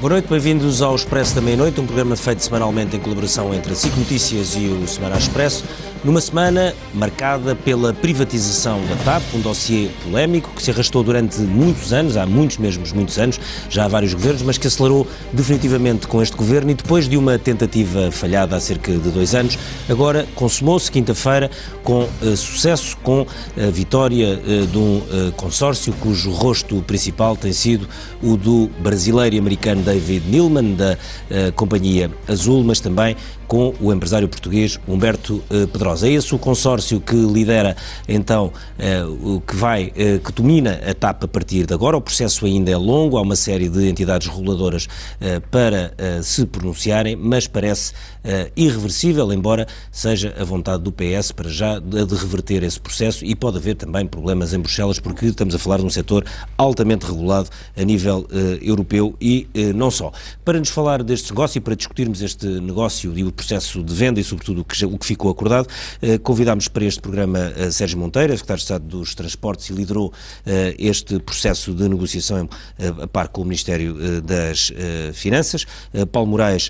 Boa noite, bem-vindos ao Expresso da Meia-Noite, um programa feito semanalmente em colaboração entre a SIC Notícias e o Semana Expresso, numa semana marcada pela privatização da TAP, um dossiê polémico que se arrastou durante muitos anos, há muitos anos, já há vários governos, mas que acelerou definitivamente com este governo e depois de uma tentativa falhada há cerca de 2 anos, agora consumou-se quinta-feira com sucesso, com a vitória de um consórcio cujo rosto principal tem sido o do brasileiro e americano David Neeleman, da Companhia Azul, mas também com o empresário português Humberto Pedrosa. É esse o consórcio que lidera, então, que domina a TAP a partir de agora. O processo ainda é longo, há uma série de entidades reguladoras para se pronunciarem, mas parece irreversível, embora seja a vontade do PS para já de reverter esse processo, e pode haver também problemas em Bruxelas, porque estamos a falar de um setor altamente regulado a nível europeu e não só. Para nos falar deste negócio e para discutirmos este negócio e o processo de venda e sobretudo o que ficou acordado, convidámos para este programa Sérgio Monteiro, secretário de Estado dos Transportes, e liderou este processo de negociação a par com o Ministério das Finanças. Paulo Moraes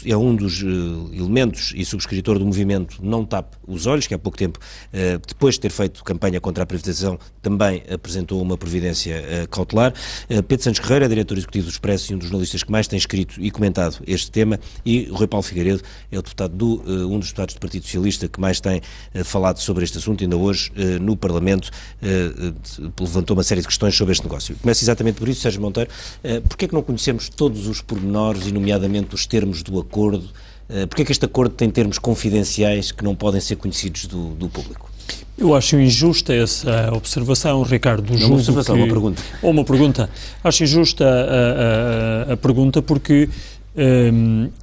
é um dos elementos e subscritor do movimento Não Tape os Olhos, que há pouco tempo, depois de ter feito campanha contra a privatização, também apresentou uma providência cautelar. Pedro Santos Guerreiro é diretor executivo do Expresso e um dos jornalistas que mais tem escrito e comentado este tema, e o Rui Paulo Figueiredo é um dos deputados do Partido Socialista que mais tem falado sobre este assunto. Ainda hoje, no Parlamento, levantou uma série de questões sobre este negócio. Começo exatamente por isso, Sérgio Monteiro. Porquê é que não conhecemos todos os pormenores e, nomeadamente, os termos do acordo? Porquê é que este acordo tem termos confidenciais que não podem ser conhecidos do público? Eu acho injusta essa observação, Ricardo. Não é uma observação, uma pergunta. Ou uma pergunta. Acho injusta a pergunta porque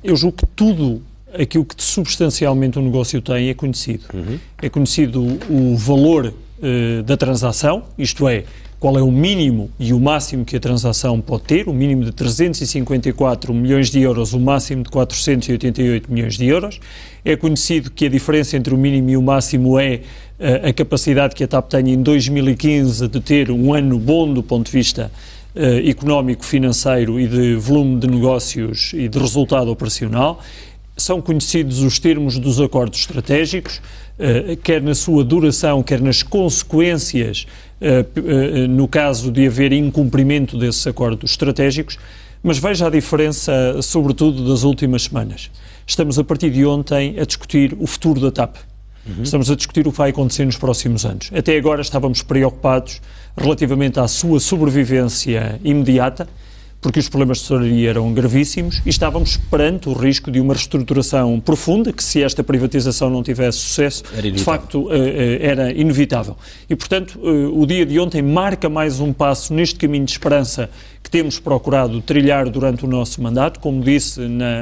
eu julgo que tudo aquilo que substancialmente o negócio tem é conhecido. É conhecido o valor da transação, isto é, qual é o mínimo e o máximo que a transação pode ter, o mínimo de 354 milhões de euros, o máximo de 488 milhões de euros. É conhecido que a diferença entre o mínimo e o máximo é a capacidade que a TAP tem em 2015 de ter um ano bom do ponto de vista económico, financeiro e de volume de negócios e de resultado operacional. São conhecidos os termos dos acordos estratégicos, quer na sua duração, quer nas consequências, no caso de haver incumprimento desses acordos estratégicos, mas veja a diferença, sobretudo, das últimas semanas. Estamos, a partir de ontem, a discutir o futuro da TAP. Estamos a discutir o que vai acontecer nos próximos anos. Até agora estávamos preocupados relativamente à sua sobrevivência imediata, porque os problemas de tesouraria eram gravíssimos e estávamos perante o risco de uma reestruturação profunda, que se esta privatização não tivesse sucesso, de facto era inevitável. E, portanto, o dia de ontem marca mais um passo neste caminho de esperança que temos procurado trilhar durante o nosso mandato. Como disse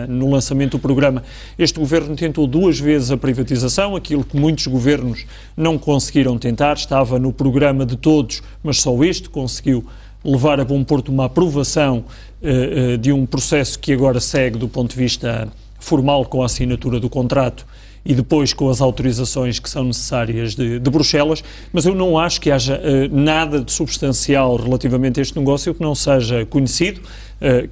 no lançamento do programa, este governo tentou 2 vezes a privatização, aquilo que muitos governos não conseguiram tentar, estava no programa de todos, mas só este conseguiu levar a bom porto uma aprovação de um processo que agora segue do ponto de vista formal, com a assinatura do contrato e depois com as autorizações que são necessárias de Bruxelas, mas eu não acho que haja nada de substancial relativamente a este negócio que não seja conhecido,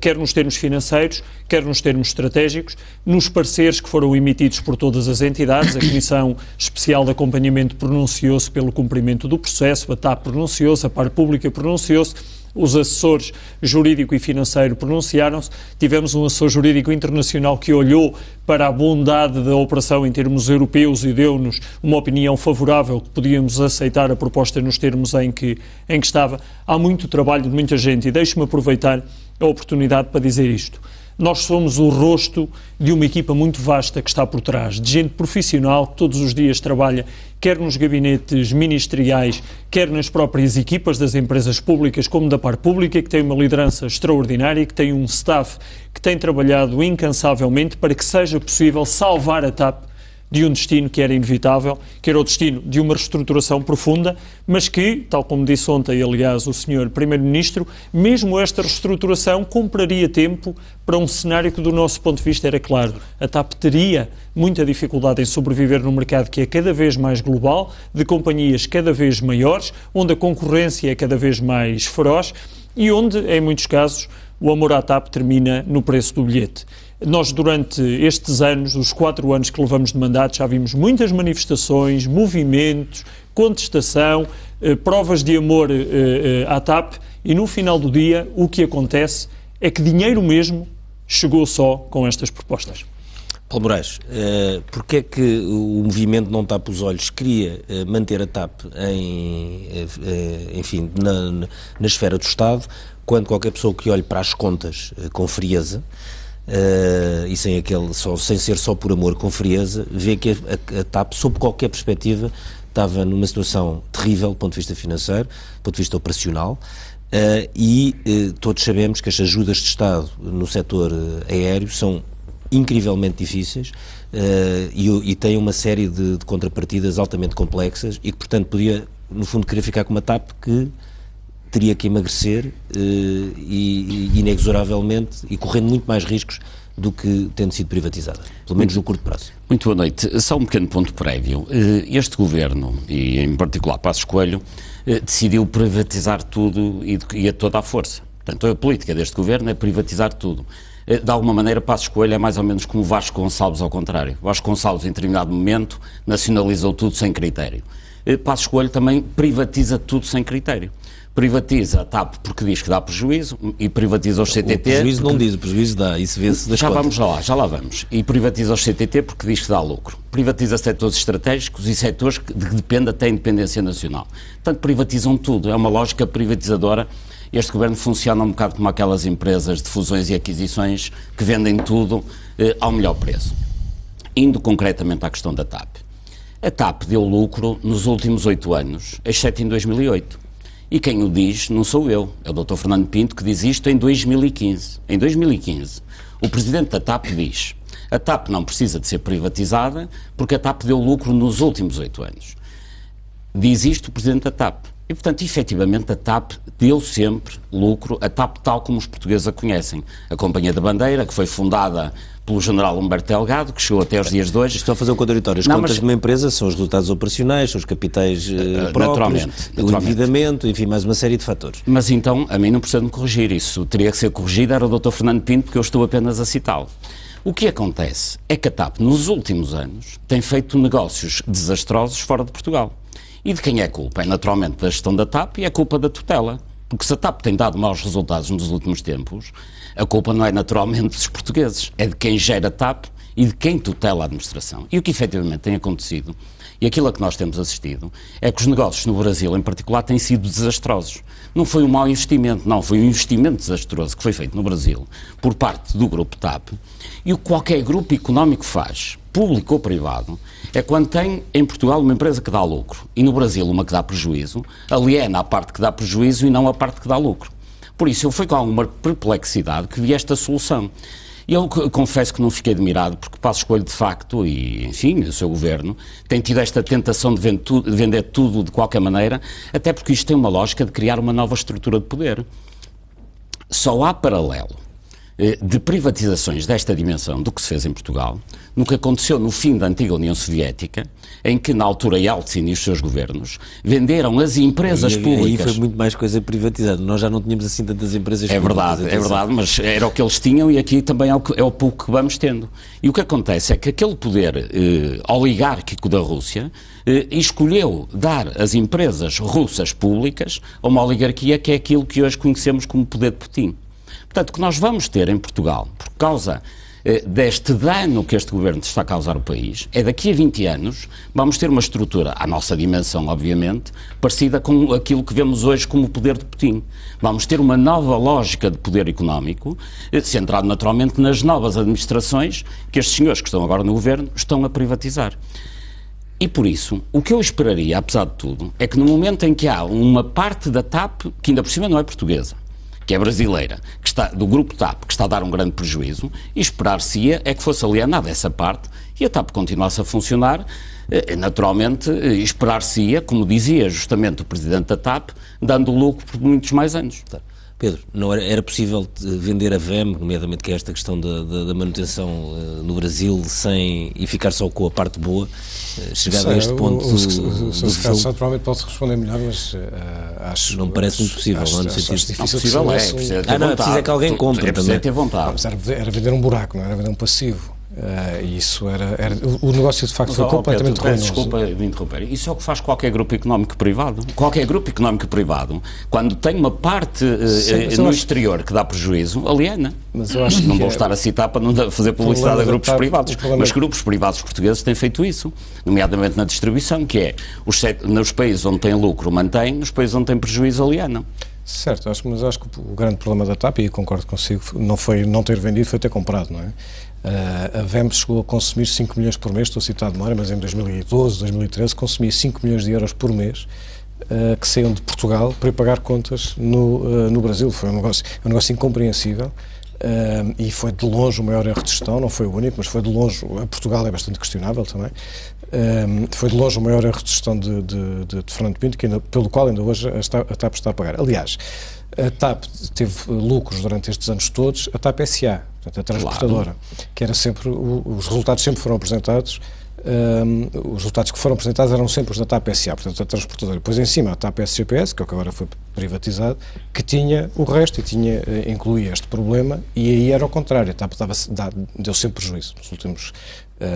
quer nos termos financeiros, quer nos termos estratégicos, nos pareceres que foram emitidos por todas as entidades. A Comissão Especial de Acompanhamento pronunciou-se pelo cumprimento do processo, a TAP pronunciou-se, a Par Pública pronunciou-se, os assessores jurídico e financeiro pronunciaram-se, tivemos um assessor jurídico internacional que olhou para a bondade da operação em termos europeus e deu-nos uma opinião favorável, que podíamos aceitar a proposta nos termos em que estava. Há muito trabalho de muita gente e deixe-me aproveitar a oportunidade para dizer isto. Nós somos o rosto de uma equipa muito vasta que está por trás, de gente profissional que todos os dias trabalha, quer nos gabinetes ministeriais, quer nas próprias equipas das empresas públicas, como da Par Pública, que tem uma liderança extraordinária e que tem um staff que tem trabalhado incansavelmente para que seja possível salvar a TAP de um destino que era inevitável, que era o destino de uma reestruturação profunda, mas que, tal como disse ontem, aliás, o Sr. Primeiro-Ministro, mesmo esta reestruturação compraria tempo para um cenário que, do nosso ponto de vista, era claro. A TAP teria muita dificuldade em sobreviver num mercado que é cada vez mais global, de companhias cada vez maiores, onde a concorrência é cada vez mais feroz e onde, em muitos casos, o amor à TAP termina no preço do bilhete. Nós, durante estes anos, os 4 anos que levamos de mandato, já vimos muitas manifestações, movimentos, contestação, provas de amor à TAP, e no final do dia o que acontece é que dinheiro mesmo chegou só com estas propostas. Paulo Moraes, porque é que o movimento Não Tapa os Olhos queria manter a TAP na esfera do Estado, quando qualquer pessoa que olhe para as contas com frieza, e sem ser só por amor, com frieza, vê que a TAP, sob qualquer perspectiva, estava numa situação terrível do ponto de vista financeiro, do ponto de vista operacional, e todos sabemos que as ajudas de Estado no setor aéreo são incrivelmente difíceis e têm uma série de contrapartidas altamente complexas e que, portanto, podia, no fundo, querer ficar com uma TAP que teria que emagrecer e inexoravelmente, e correndo muito mais riscos do que tendo sido privatizada, pelo menos no curto prazo. Muito boa noite. Só um pequeno ponto prévio. Este Governo, e em particular Passos Coelho, decidiu privatizar tudo e a toda a força. Portanto, a política deste Governo é privatizar tudo. De alguma maneira, Passos Coelho é mais ou menos como Vasco Gonçalves ao contrário. Vasco Gonçalves, em determinado momento, nacionalizou tudo sem critério. Passos Coelho também privatiza tudo sem critério. Privatiza a TAP porque diz que dá prejuízo e privatiza os CTT... O prejuízo não diz, o prejuízo dá, isso vê-se das contas. Já lá vamos. E privatiza os CTT porque diz que dá lucro. Privatiza setores estratégicos e setores que dependem até da independência nacional. Portanto, privatizam tudo. É uma lógica privatizadora. Este Governo funciona um bocado como aquelas empresas de fusões e aquisições que vendem tudo ao melhor preço. Indo concretamente à questão da TAP. A TAP deu lucro nos últimos 8 anos, exceto em 2008. E quem o diz não sou eu, é o Dr. Fernando Pinto que diz isto em 2015. Em 2015, o Presidente da TAP diz: a TAP não precisa de ser privatizada porque a TAP deu lucro nos últimos 8 anos. Diz isto o Presidente da TAP. E, portanto, efetivamente, a TAP deu sempre lucro, a TAP tal como os portugueses a conhecem. A Companhia da Bandeira, que foi fundada pelo general Humberto Delgado, que chegou até aos dias de hoje... Estou a fazer um contraditório. As contas de uma empresa são os resultados operacionais, são os capitais próprios, o endividamento, enfim, mais uma série de fatores. Mas então, a mim não precisa de me corrigir. Isso teria que ser corrigido, era o Dr. Fernando Pinto, porque eu estou apenas a citá-lo. O que acontece é que a TAP, nos últimos anos, tem feito negócios desastrosos fora de Portugal. E de quem é a culpa? É naturalmente da gestão da TAP e é culpa da tutela. Porque se a TAP tem dado maus resultados nos últimos tempos, a culpa não é naturalmente dos portugueses, é de quem gera a TAP e de quem tutela a administração. E o que efetivamente tem acontecido, e aquilo a que nós temos assistido, é que os negócios no Brasil, em particular, têm sido desastrosos. Não foi um mau investimento, não, foi um investimento desastroso que foi feito no Brasil por parte do grupo TAP. E o que qualquer grupo económico faz, público ou privado, é quando tem em Portugal uma empresa que dá lucro e no Brasil uma que dá prejuízo, aliena a parte que dá prejuízo e não a parte que dá lucro. Por isso, eu fui com alguma perplexidade que vi esta solução. E eu confesso que não fiquei admirado, porque Passos Coelho, de facto, e, enfim, o seu governo, tem tido esta tentação de vender tudo de qualquer maneira, até porque isto tem uma lógica de criar uma nova estrutura de poder. Só há paralelo de privatizações desta dimensão do que se fez em Portugal, no que aconteceu no fim da antiga União Soviética, em que, na altura, Yeltsin e os seus governos venderam as empresas públicas... Aí foi muito mais coisa privatizada. Nós já não tínhamos assim tantas empresas públicas. É verdade, mas era o que eles tinham e aqui também é o pouco que vamos tendo. E o que acontece é que aquele poder oligárquico da Rússia escolheu dar as empresas russas públicas a uma oligarquia que é aquilo que hoje conhecemos como poder de Putin. Portanto, o que nós vamos ter em Portugal, por causa deste dano que este governo está a causar ao país, é daqui a 20 anos vamos ter uma estrutura, à nossa dimensão, obviamente, parecida com aquilo que vemos hoje como o poder de Putin. Vamos ter uma nova lógica de poder económico, centrado naturalmente nas novas administrações que estes senhores que estão agora no governo estão a privatizar. E por isso, o que eu esperaria, apesar de tudo, é que no momento em que há uma parte da TAP, que ainda por cima não é portuguesa, que é brasileira, que está, do grupo TAP, que está a dar um grande prejuízo, e esperar-se-ia é que fosse alienada essa parte e a TAP continuasse a funcionar, naturalmente, esperar-se-ia, como dizia justamente o Presidente da TAP, dando lucro por muitos mais anos. Pedro, não era possível vender a VEM, nomeadamente que é esta questão da manutenção no Brasil, e ficar só com a parte boa, chegar a este ponto o Sr. Carlos provavelmente pode responder melhor, mas acho... Não me parece muito possível, não no sentido... Não, possível é preciso que alguém compre também. Ter vontade. Era vender um buraco, não era vender um passivo. E isso era o negócio de facto foi completamente ruinoso. Desculpa de interromper. Isso é o que faz qualquer grupo económico privado. Qualquer grupo económico privado, quando tem uma parte no exterior que dá prejuízo, aliena. Mas eu acho não vou estar a citar para não fazer publicidade a grupos privados, mas grupos privados portugueses têm feito isso, nomeadamente na distribuição, que é nos países onde tem lucro mantém, nos países onde tem prejuízo alienam. Certo, mas acho que o grande problema da TAP, e concordo consigo, não foi não ter vendido, foi ter comprado, não é? A VEM chegou a consumir 5 milhões por mês, estou a citar de memória, mas em 2012, 2013, consumia 5 milhões de euros por mês que saíam de Portugal para pagar contas no Brasil. Foi um negócio incompreensível e foi de longe o maior erro de gestão, não foi o único, mas foi de longe, a Portugal é bastante questionável também, foi de longe o maior erro de gestão de Fernando Pinto, pelo qual ainda hoje a TAP está a pagar. Aliás, a TAP teve lucros durante estes anos todos, a TAP SA, portanto a transportadora, que era sempre, os resultados sempre foram apresentados, os resultados que foram apresentados eram sempre os da TAP SA, portanto a transportadora. Depois em cima a TAP SGPS, que é o que agora foi privatizado, que tinha o resto e incluía este problema, e aí era ao contrário, a TAP deu sempre prejuízo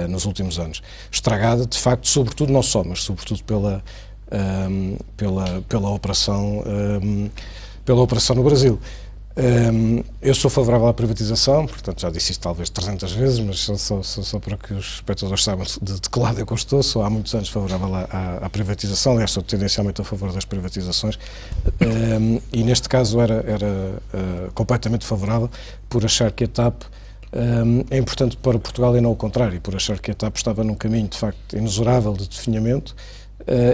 nos últimos anos. Estragada, de facto, sobretudo, não só, mas sobretudo pela operação no Brasil. Eu sou favorável à privatização, portanto já disse isto talvez 300 vezes, mas só para que os espectadores saibam de que lado eu estou, sou há muitos anos favorável à privatização, aliás sou tendencialmente a favor das privatizações, e neste caso era completamente favorável por achar que a TAP é importante para Portugal e não o contrário, por achar que a TAP estava num caminho de facto inexorável de definhamento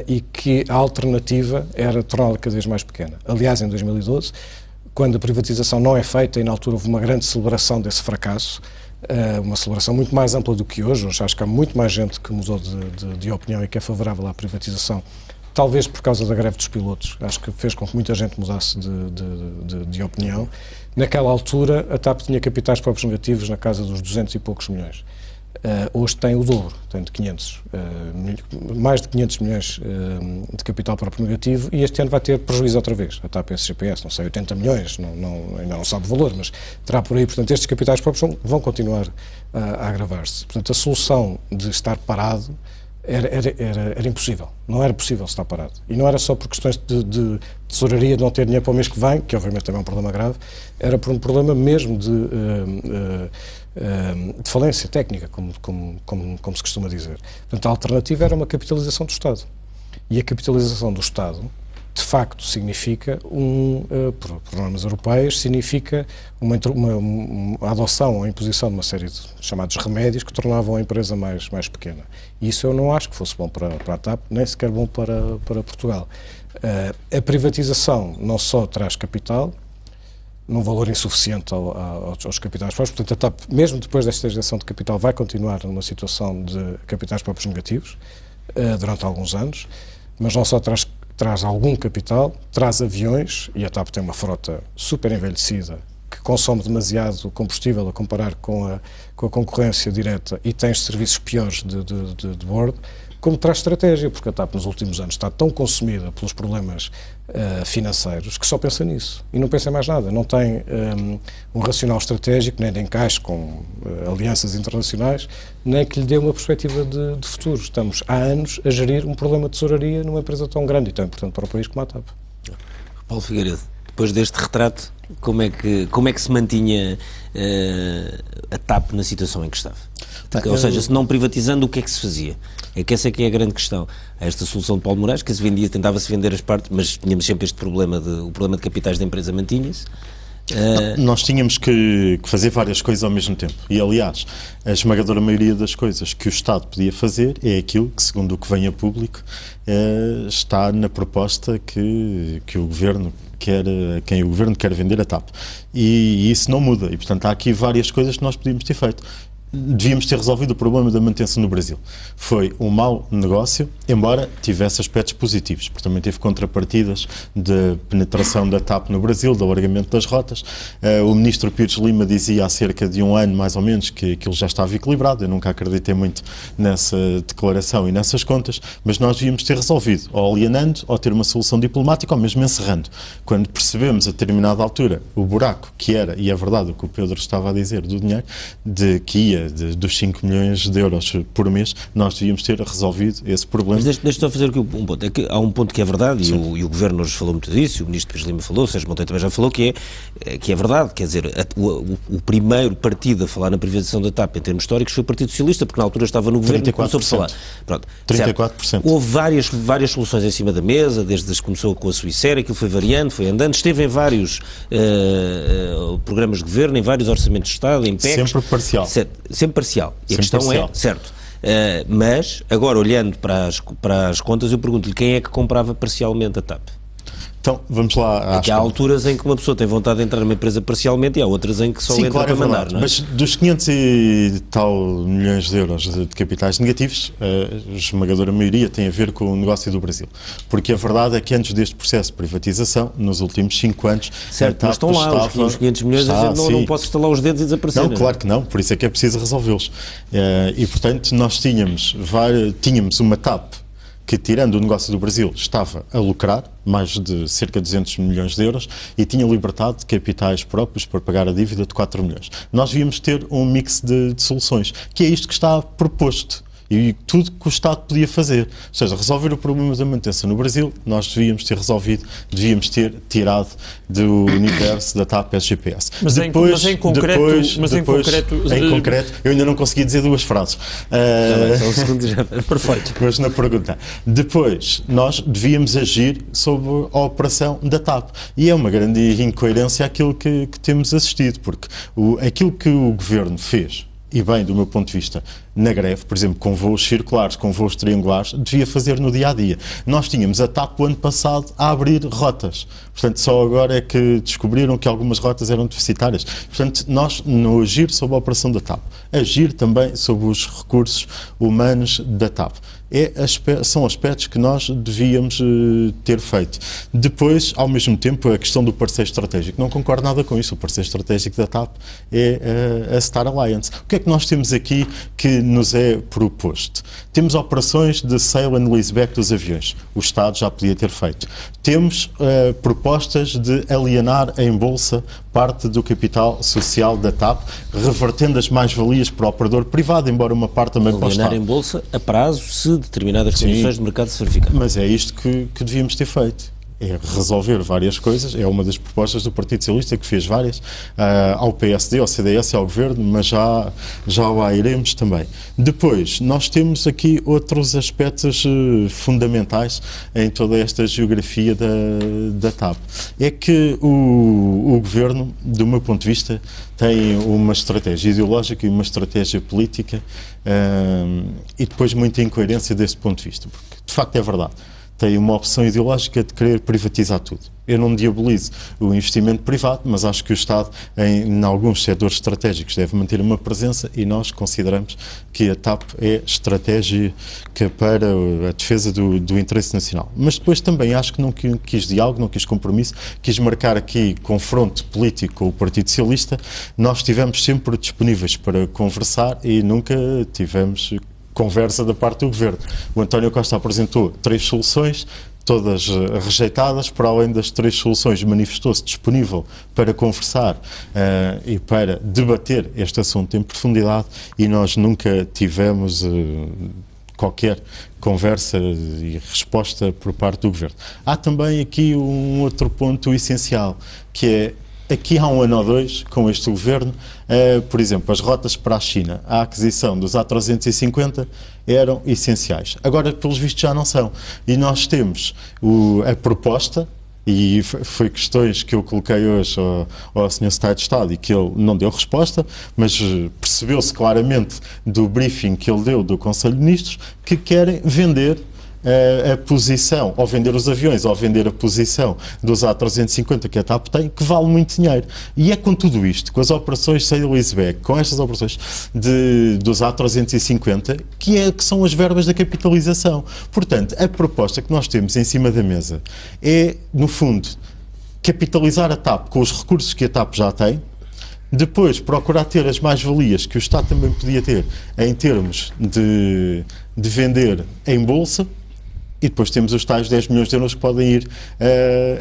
e que a alternativa era torná-la cada vez mais pequena. Aliás, em 2012, quando a privatização não é feita, e na altura houve uma grande celebração desse fracasso, uma celebração muito mais ampla do que hoje acho que há muito mais gente que mudou de opinião e que é favorável à privatização, talvez por causa da greve dos pilotos, acho que fez com que muita gente mudasse de opinião. Naquela altura, a TAP tinha capitais próprios negativos na casa dos 200 e poucos milhões. Hoje tem o dobro, tem mais de 500 milhões de capital próprio negativo, e este ano vai ter prejuízo outra vez. A TAP SGPS, não sei, 80 milhões, ainda não sabe o valor, mas terá por aí. Portanto, estes capitais próprios vão continuar a agravar-se. Portanto, a solução de estar parado era impossível. Não era possível estar parado. E não era só por questões de tesouraria, de não ter dinheiro para o mês que vem, que obviamente também é um problema grave, era por um problema mesmo de falência técnica, como se costuma dizer. Portanto, a alternativa era uma capitalização do Estado. E a capitalização do Estado, de facto, significa, por normas europeias, significa uma adoção ou a imposição de uma série de chamados remédios que tornavam a empresa mais pequena. E isso eu não acho que fosse bom para a TAP, nem sequer bom para Portugal. A privatização não só traz capital, num valor insuficiente aos capitais próprios, portanto a TAP, mesmo depois desta injeção de capital, vai continuar numa situação de capitais próprios negativos durante alguns anos, mas não só traz algum capital, traz aviões, e a TAP tem uma frota super envelhecida, que consome demasiado combustível a comparar com a concorrência direta, e tem serviços piores de bordo, como traz estratégia, porque a TAP nos últimos anos está tão consumida pelos problemas financeiros que só pensa nisso e não pensa em mais nada, não tem um racional estratégico, nem de encaixe com alianças internacionais, nem que lhe dê uma perspectiva de futuro. Estamos há anos a gerir um problema de tesouraria numa empresa tão grande e tão importante para o país como a TAP. Paulo Figueiredo, depois deste retrato, como é que se mantinha a TAP na situação em que estava? Ou seja, se não privatizando, o que é que se fazia? É que essa é que é a grande questão. Esta solução de Paulo Moraes, que se vendia, tentava-se vender as partes, mas tínhamos sempre este problema, o problema de capitais da empresa mantinha-se. Nós tínhamos que fazer várias coisas ao mesmo tempo. E, aliás, a esmagadora maioria das coisas que o Estado podia fazer é aquilo que, segundo o que vem a público, está na proposta que o Governo quem o Governo quer vender a TAP. E isso não muda. E, portanto, há aqui várias coisas que nós podíamos ter feito. devíamos ter resolvido o problema da manutenção no Brasil. Foi um mau negócio, embora tivesse aspectos positivos, porque também teve contrapartidas de penetração da TAP no Brasil, do alargamento das rotas. O ministro Pires Lima dizia há cerca de um ano, mais ou menos, que aquilo já estava equilibrado. Eu nunca acreditei muito nessa declaração e nessas contas, mas nós devíamos ter resolvido, ou alienando, ou ter uma solução diplomática, ou mesmo encerrando. Quando percebemos a determinada altura o buraco que era, e é verdade o que o Pedro estava a dizer, do dinheiro, de que ia dos 5 milhões de euros por mês, nós devíamos ter resolvido esse problema. Mas deixa-me só fazer aqui um ponto. É que há um ponto que é verdade, e o Governo nos falou muito disso, o Ministro Pires Lima falou, o Sérgio Monteiro também já falou, que é verdade. Quer dizer, o primeiro partido a falar na privatização da TAP em termos históricos foi o Partido Socialista, porque na altura estava no Governo e começou por falar. Pronto, 34%. Certo. Houve várias soluções em cima da mesa, desde que começou com a Suíça, aquilo foi variando, foi andando, esteve em vários programas de governo, em vários orçamentos de Estado, em PECs. Sempre parcial. Sempre parcial. E a questão parcial. é, certo, mas, agora olhando para as contas, eu pergunto-lhe quem é que comprava parcialmente a TAP? Então, vamos lá. Há alturas em que uma pessoa tem vontade de entrar numa empresa parcialmente e há outras em que só entra para mandar, não é? Mas dos 500 e tal milhões de euros de capitais negativos, a esmagadora maioria tem a ver com o negócio do Brasil. Porque a verdade é que antes deste processo de privatização, nos últimos 5 anos... Certo, mas estão lá os 500 milhões, a gente não posso estalar os dedos e desaparecer. Não, claro que não, por isso é que é preciso resolvê-los. E, portanto, nós tínhamos uma TAP que, tirando o negócio do Brasil, estava a lucrar mais de cerca de 200 milhões de euros e tinha libertado de capitais próprios para pagar a dívida de 4 milhões. Nós devíamos ter um mix de soluções, que é isto que está proposto. E tudo que o Estado podia fazer. Ou seja, resolver o problema da manutenção no Brasil, nós devíamos ter resolvido, devíamos ter tirado do universo da TAP SGPS. Mas em concreto, eu ainda não consegui dizer 2 frases. Só um segundo já. Perfeito. Mas na pergunta. Depois, nós devíamos agir sobre a operação da TAP. E é uma grande incoerência aquilo que temos assistido, porque aquilo que o Governo fez, e bem, do meu ponto de vista, na greve, por exemplo, com voos circulares, com voos triangulares, devia fazer no dia-a-dia. Nós tínhamos a TAP o ano passado a abrir rotas. Portanto, só agora é que descobriram que algumas rotas eram deficitárias. Portanto, nós não agir sobre a operação da TAP, agir também sobre os recursos humanos da TAP. São aspectos que nós devíamos ter feito. Depois, ao mesmo tempo, a questão do parceiro estratégico. Não concordo nada com isso. O parceiro estratégico da TAP é a Star Alliance. O que é que nós temos aqui que nos é proposto? Temos operações de sale and leaseback dos aviões. O Estado já podia ter feito. Temos propostas de alienar em bolsa parte do capital social da TAP, revertendo as mais-valias para o operador privado, embora uma parte também para o Estado. Alienar em bolsa a prazo, se determinadas condições de mercado se verificar. Mas é isto que devíamos ter feito. É resolver várias coisas, é uma das propostas do Partido Socialista, que fez várias, ao PSD, ao CDS e ao Governo, mas já lá iremos também. Depois, nós temos aqui outros aspectos fundamentais em toda esta geografia da TAP. É que o Governo, do meu ponto de vista, tem uma estratégia ideológica e uma estratégia política e depois muita incoerência desse ponto de vista, porque de facto é verdade. Tem uma opção ideológica de querer privatizar tudo. Eu não diabolizo o investimento privado, mas acho que o Estado, em alguns setores estratégicos, deve manter uma presença e nós consideramos que a TAP é estratégica para a defesa do interesse nacional. Mas depois também acho que não quis diálogo, não quis compromisso, quis marcar aqui confronto político com o Partido Socialista. Nós estivemos sempre disponíveis para conversar e nunca tivemos conversa da parte do Governo. O António Costa apresentou 3 soluções, todas rejeitadas. Para além das 3 soluções, manifestou-se disponível para conversar e para debater este assunto em profundidade e nós nunca tivemos qualquer conversa e resposta por parte do Governo. Há também aqui um outro ponto essencial, que é aqui há um ano ou 2, com este Governo, por exemplo, as rotas para a China, a aquisição dos A350 eram essenciais. Agora, pelos vistos, já não são. E nós temos a proposta, e foi questões que eu coloquei hoje ao Sr. Secretário de Estado e que ele não deu resposta, mas percebeu-se claramente do briefing que ele deu do Conselho de Ministros que querem vender a posição, ou vender os aviões, ou vender a posição dos A350 que a TAP tem, que vale muito dinheiro. E é com tudo isto, com as operações de sale-leaseback, com estas operações dos A350, que são as verbas da capitalização. Portanto, a proposta que nós temos em cima da mesa é, no fundo, capitalizar a TAP com os recursos que a TAP já tem, depois procurar ter as mais-valias que o Estado também podia ter em termos de vender em bolsa, e depois temos os tais 10 milhões de euros que podem ir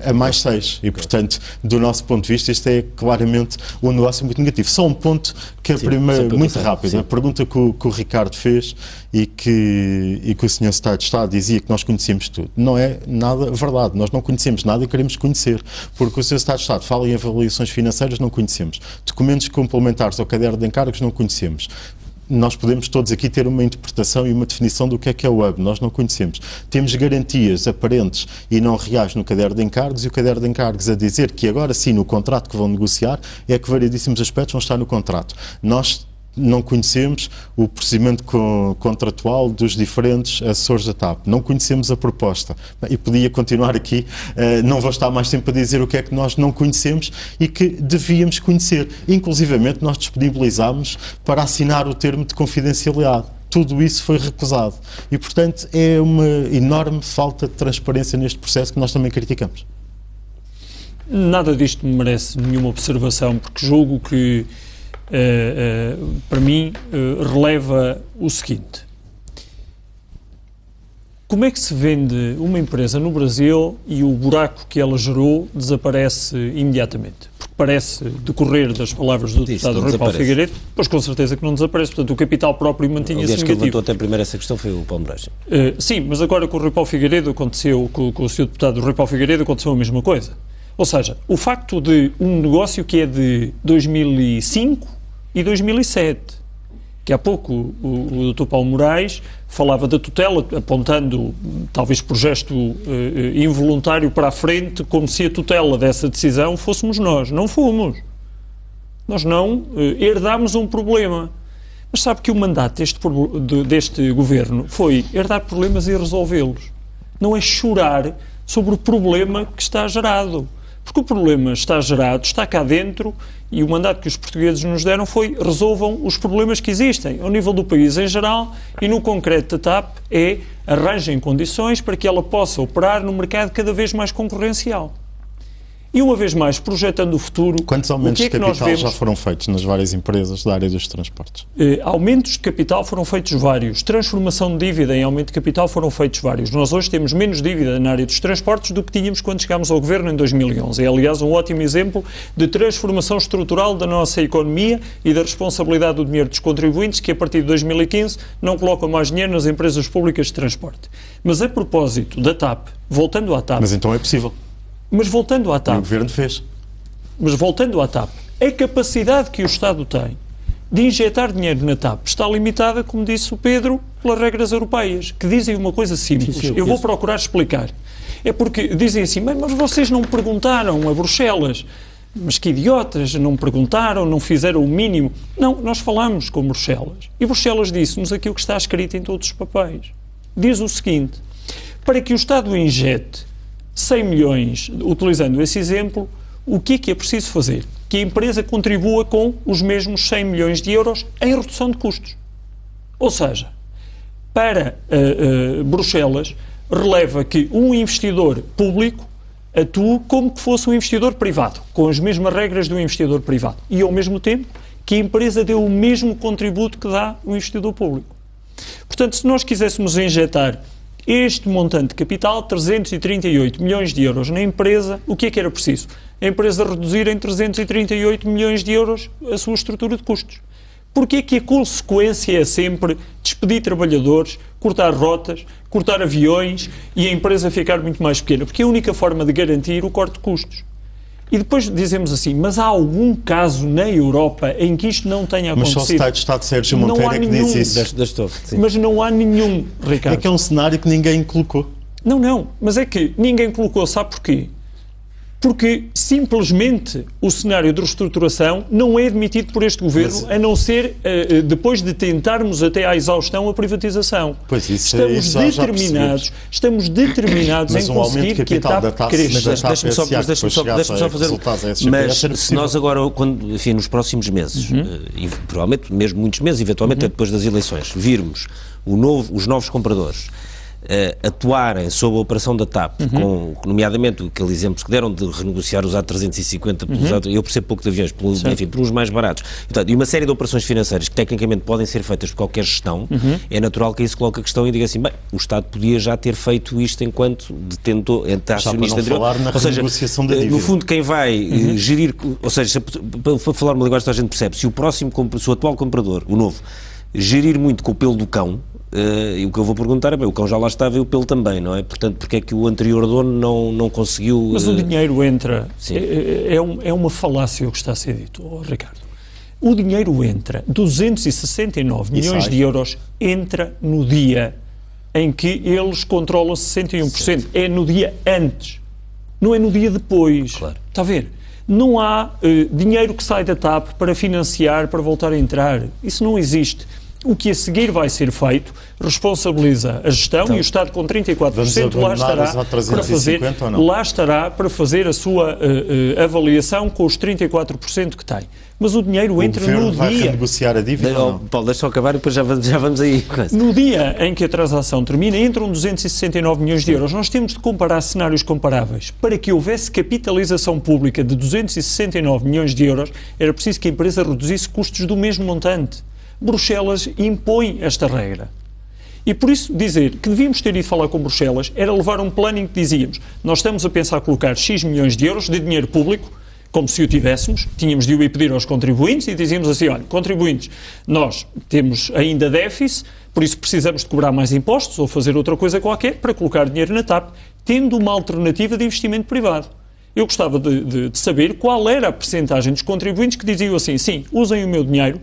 a mais 6. E, portanto, do nosso ponto de vista, isto é claramente um negócio muito negativo. Só um ponto que é muito rápido. Sim. A pergunta que o Ricardo fez e que o Sr. Secretário de Estado dizia que nós conhecíamos tudo. Não é nada verdade. Nós não conhecemos nada e queremos conhecer. Porque o Sr. Secretário de Estado fala em avaliações financeiras, não conhecemos. Documentos complementares ao caderno de encargos, não conhecemos. Nós podemos todos aqui ter uma interpretação e uma definição do que é o hub, nós não conhecemos. Temos garantias aparentes e não reais no caderno de encargos, e o caderno de encargos a dizer que agora sim, no contrato que vão negociar, é que variedíssimos aspectos vão estar no contrato. Nós não conhecemos o procedimento contratual dos diferentes assessores da TAP, não conhecemos a proposta. E podia continuar aqui, não vou estar mais tempo a dizer o que é que nós não conhecemos e que devíamos conhecer. Inclusivamente nós disponibilizámos para assinar o termo de confidencialidade. Tudo isso foi recusado. E, portanto, é uma enorme falta de transparência neste processo que nós também criticamos. Nada disto me merece nenhuma observação, porque julgo que para mim, releva o seguinte: como é que se vende uma empresa no Brasil e o buraco que ela gerou desaparece imediatamente? Porque parece decorrer das palavras do deputado Rui Paulo Figueiredo, pois com certeza que não desaparece, portanto o capital próprio mantinha-se negativo. Aliás, quem levantou até primeiro essa questão foi o Paulo Moraes. Sim, mas agora com o Rui Paulo Figueiredo aconteceu, com o Sr. deputado Rui Paulo Figueiredo aconteceu a mesma coisa. Ou seja, o facto de um negócio que é de 2005 e 2007, que há pouco o Dr. Paulo Moraes falava da tutela, apontando, talvez por gesto involuntário para a frente, como se a tutela dessa decisão fôssemos nós. Não fomos. Nós não herdámos um problema. Mas sabe que o mandato deste governo foi herdar problemas e resolvê-los. Não é chorar sobre o problema que está gerado. Porque o problema está gerado, está cá dentro, e o mandato que os portugueses nos deram foi: resolvam os problemas que existem ao nível do país em geral, e no concreto da TAP é: arranjem condições para que ela possa operar no mercado cada vez mais concorrencial. E uma vez mais, projetando o futuro... Quantos aumentos de capital já foram feitos nas várias empresas da área dos transportes? Aumentos de capital foram feitos vários. Transformação de dívida em aumento de capital foram feitos vários. Nós hoje temos menos dívida na área dos transportes do que tínhamos quando chegámos ao governo em 2011. É, aliás, um ótimo exemplo de transformação estrutural da nossa economia e da responsabilidade do dinheiro dos contribuintes, que a partir de 2015 não colocam mais dinheiro nas empresas públicas de transporte. Mas a propósito da TAP, voltando à TAP... Mas então é possível. Mas voltando à TAP... O Governo fez. Mas voltando à TAP, a capacidade que o Estado tem de injetar dinheiro na TAP está limitada, como disse o Pedro, pelas regras europeias, que dizem uma coisa simples. Eu vou procurar explicar. É porque dizem assim: mas vocês não perguntaram a Bruxelas. Mas que idiotas, não perguntaram, não fizeram o mínimo. Não, nós falamos com Bruxelas. E Bruxelas disse-nos aquilo que está escrito em todos os papéis. Diz o seguinte: para que o Estado injete 100 milhões, utilizando esse exemplo, o que é preciso fazer? Que a empresa contribua com os mesmos 100 milhões de euros em redução de custos. Ou seja, para Bruxelas, releva que um investidor público atua como que fosse um investidor privado, com as mesmas regras do investidor privado. E, ao mesmo tempo, que a empresa dê o mesmo contributo que dá o investidor público. Portanto, se nós quiséssemos injetar este montante de capital, 338 milhões de euros na empresa, o que é que era preciso? A empresa reduzir em 338 milhões de euros a sua estrutura de custos. Porquê que a consequência é sempre despedir trabalhadores, cortar rotas, cortar aviões e a empresa ficar muito mais pequena? Porque é a única forma de garantir o corte de custos. E depois dizemos assim: mas há algum caso na Europa em que isto não tenha acontecido? Mas só o Secretário de Estado Sérgio Monteiro é que diz isso. Mas não há nenhum, Ricardo. É que é um cenário que ninguém colocou. Não, mas é que ninguém colocou. Sabe porquê? Porque simplesmente o cenário de reestruturação não é admitido por este Governo, a não ser depois de tentarmos até à exaustão a privatização. Pois isso, estamos determinados em conseguir que a TAP cresça. Deixa-me só fazer... Mas se nós agora, enfim, nos próximos meses, e provavelmente mesmo muitos meses, eventualmente depois das eleições, virmos os novos compradores atuarem sob a operação da TAP, nomeadamente aqueles exemplos que deram de renegociar os A350, eu percebo pouco de aviões, pelos mais baratos, e uma série de operações financeiras que tecnicamente podem ser feitas por qualquer gestão, é natural que isso coloque a questão e diga assim, bem, o Estado podia já ter feito isto enquanto detentou, acionista anterior. Ou seja, no fundo, quem vai gerir, ou seja, para falar uma linguagem que a gente percebe, se o atual comprador, o novo, gerir muito com o pelo do cão, e o que eu vou perguntar é, bem, o cão já lá estava e o pelo também, não é? Portanto, porque é que o anterior dono não conseguiu... Mas o dinheiro entra, é uma falácia o que está a ser dito, Ricardo. O dinheiro entra, 269 milhões de euros, entra no dia em que eles controlam 61%. É no dia antes, não é no dia depois. Claro. Está a ver? Não há dinheiro que sai da TAP para financiar, para voltar a entrar. Isso não existe. O que a seguir vai ser feito responsabiliza a gestão e o Estado com 34% lá estará para fazer a sua avaliação com os 34% que tem. Mas o dinheiro entra no dia... vai renegociar a dívida ou não? Paulo, deixa só acabar e depois já vamos aí. No dia em que a transação termina, entram 269 milhões de euros. Nós temos de comparar cenários comparáveis. Para que houvesse capitalização pública de 269 milhões de euros, era preciso que a empresa reduzisse custos do mesmo montante. Bruxelas impõe esta regra. E por isso dizer que devíamos ter ido falar com Bruxelas era levar um plano em que dizíamos nós estamos a pensar colocar X milhões de euros de dinheiro público, como se o tivéssemos, tínhamos de o ir pedir aos contribuintes e dizíamos assim, olha, contribuintes, nós temos ainda déficit, por isso precisamos de cobrar mais impostos ou fazer outra coisa qualquer para colocar dinheiro na TAP, tendo uma alternativa de investimento privado. Eu gostava de saber qual era a percentagem dos contribuintes que diziam assim, sim, usem o meu dinheiro,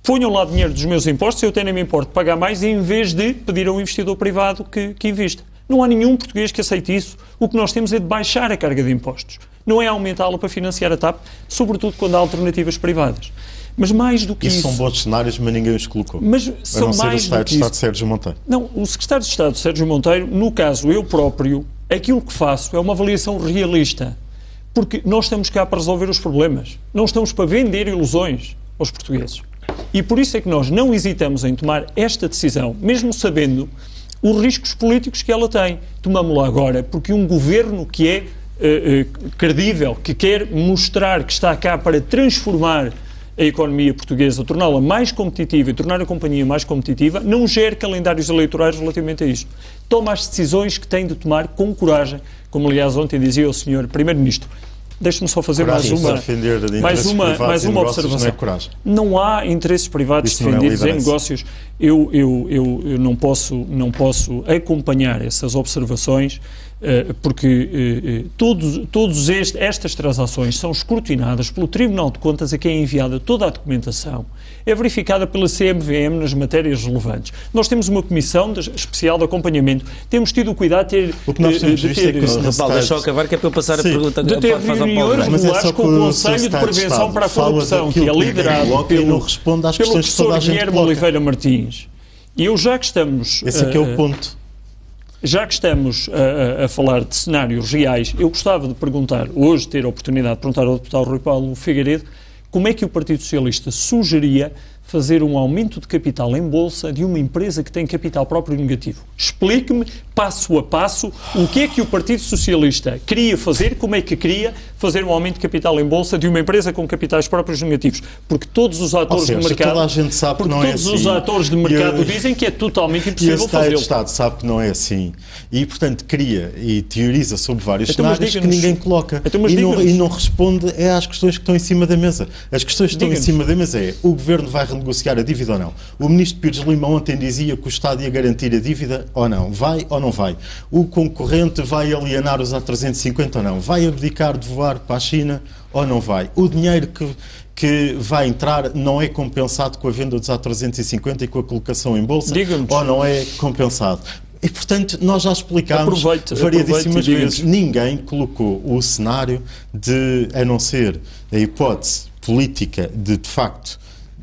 ponham lá dinheiro dos meus impostos, eu tenho me importo de pagar mais, em vez de pedir a um investidor privado que invista. Não há nenhum português que aceite isso. O que nós temos é de baixar a carga de impostos. Não é aumentá-la para financiar a TAP, sobretudo quando há alternativas privadas. Mas mais do que isso... São bons cenários, mas ninguém os colocou. Mas são mais do que isso. O secretário de Estado Sérgio Monteiro. Não, o secretário de Estado Sérgio Monteiro, no caso eu próprio, aquilo que faço é uma avaliação realista. Porque nós estamos cá para resolver os problemas. Não estamos para vender ilusões aos portugueses. E por isso é que nós não hesitamos em tomar esta decisão, mesmo sabendo os riscos políticos que ela tem. Tomamos-la agora, porque um governo que é credível, que quer mostrar que está cá para transformar a economia portuguesa, torná-la mais competitiva e tornar a companhia mais competitiva, não gera calendários eleitorais relativamente a isto. Toma as decisões que tem de tomar com coragem, como aliás ontem dizia o Sr. Primeiro-Ministro. Deixe-me só fazer mais uma observação. Não há interesses privados defendidos em negócios. Eu não posso acompanhar essas observações porque todas estas transações são escrutinadas pelo Tribunal de Contas, a quem é enviada toda a documentação, é verificada pela CMVM nas matérias relevantes. Nós temos uma comissão especial de acompanhamento, temos tido o cuidado de ter... O que nós temos visto é que deixa eu acabar, que é para eu passar a pergunta... De ter reuniões regulares com o Conselho de Prevenção para a Corrupção, que é liderado pelo professor Guilherme Oliveira Martins. E eu, já que estamos... Esse aqui é o ponto. Já que estamos a falar de cenários reais, eu gostava de perguntar, hoje ter a oportunidade de perguntar ao deputado Rui Paulo Figueiredo, como é que o Partido Socialista sugeria fazer um aumento de capital em bolsa de uma empresa que tem capital próprio negativo. Explique-me, passo a passo, o que é que o Partido Socialista queria fazer, como é que queria fazer um aumento de capital em bolsa de uma empresa com capitais próprios negativos. Porque todos os atores de mercado... Toda a gente sabe que não é assim. Todos os atores de mercado dizem que é totalmente impossível fazê-lo. E o Estado sabe que não é assim. E, portanto, cria e teoriza sobre vários cenários que ninguém coloca. E não responde às questões que estão em cima da mesa. As questões que estão em cima da mesa é: o Governo vai renegociar a dívida ou não? O Ministro Pires Lima ontem dizia que o Estado ia garantir a dívida ou não? Vai ou não vai? O concorrente vai alienar os A350 ou não? Vai abdicar de voar para a China ou não vai? O dinheiro que vai entrar não é compensado com a venda dos A350 e com a colocação em bolsa? Ou não é compensado? E, portanto, nós já explicámos variedíssimas vezes. Ninguém colocou o cenário de, a não ser a hipótese política de facto,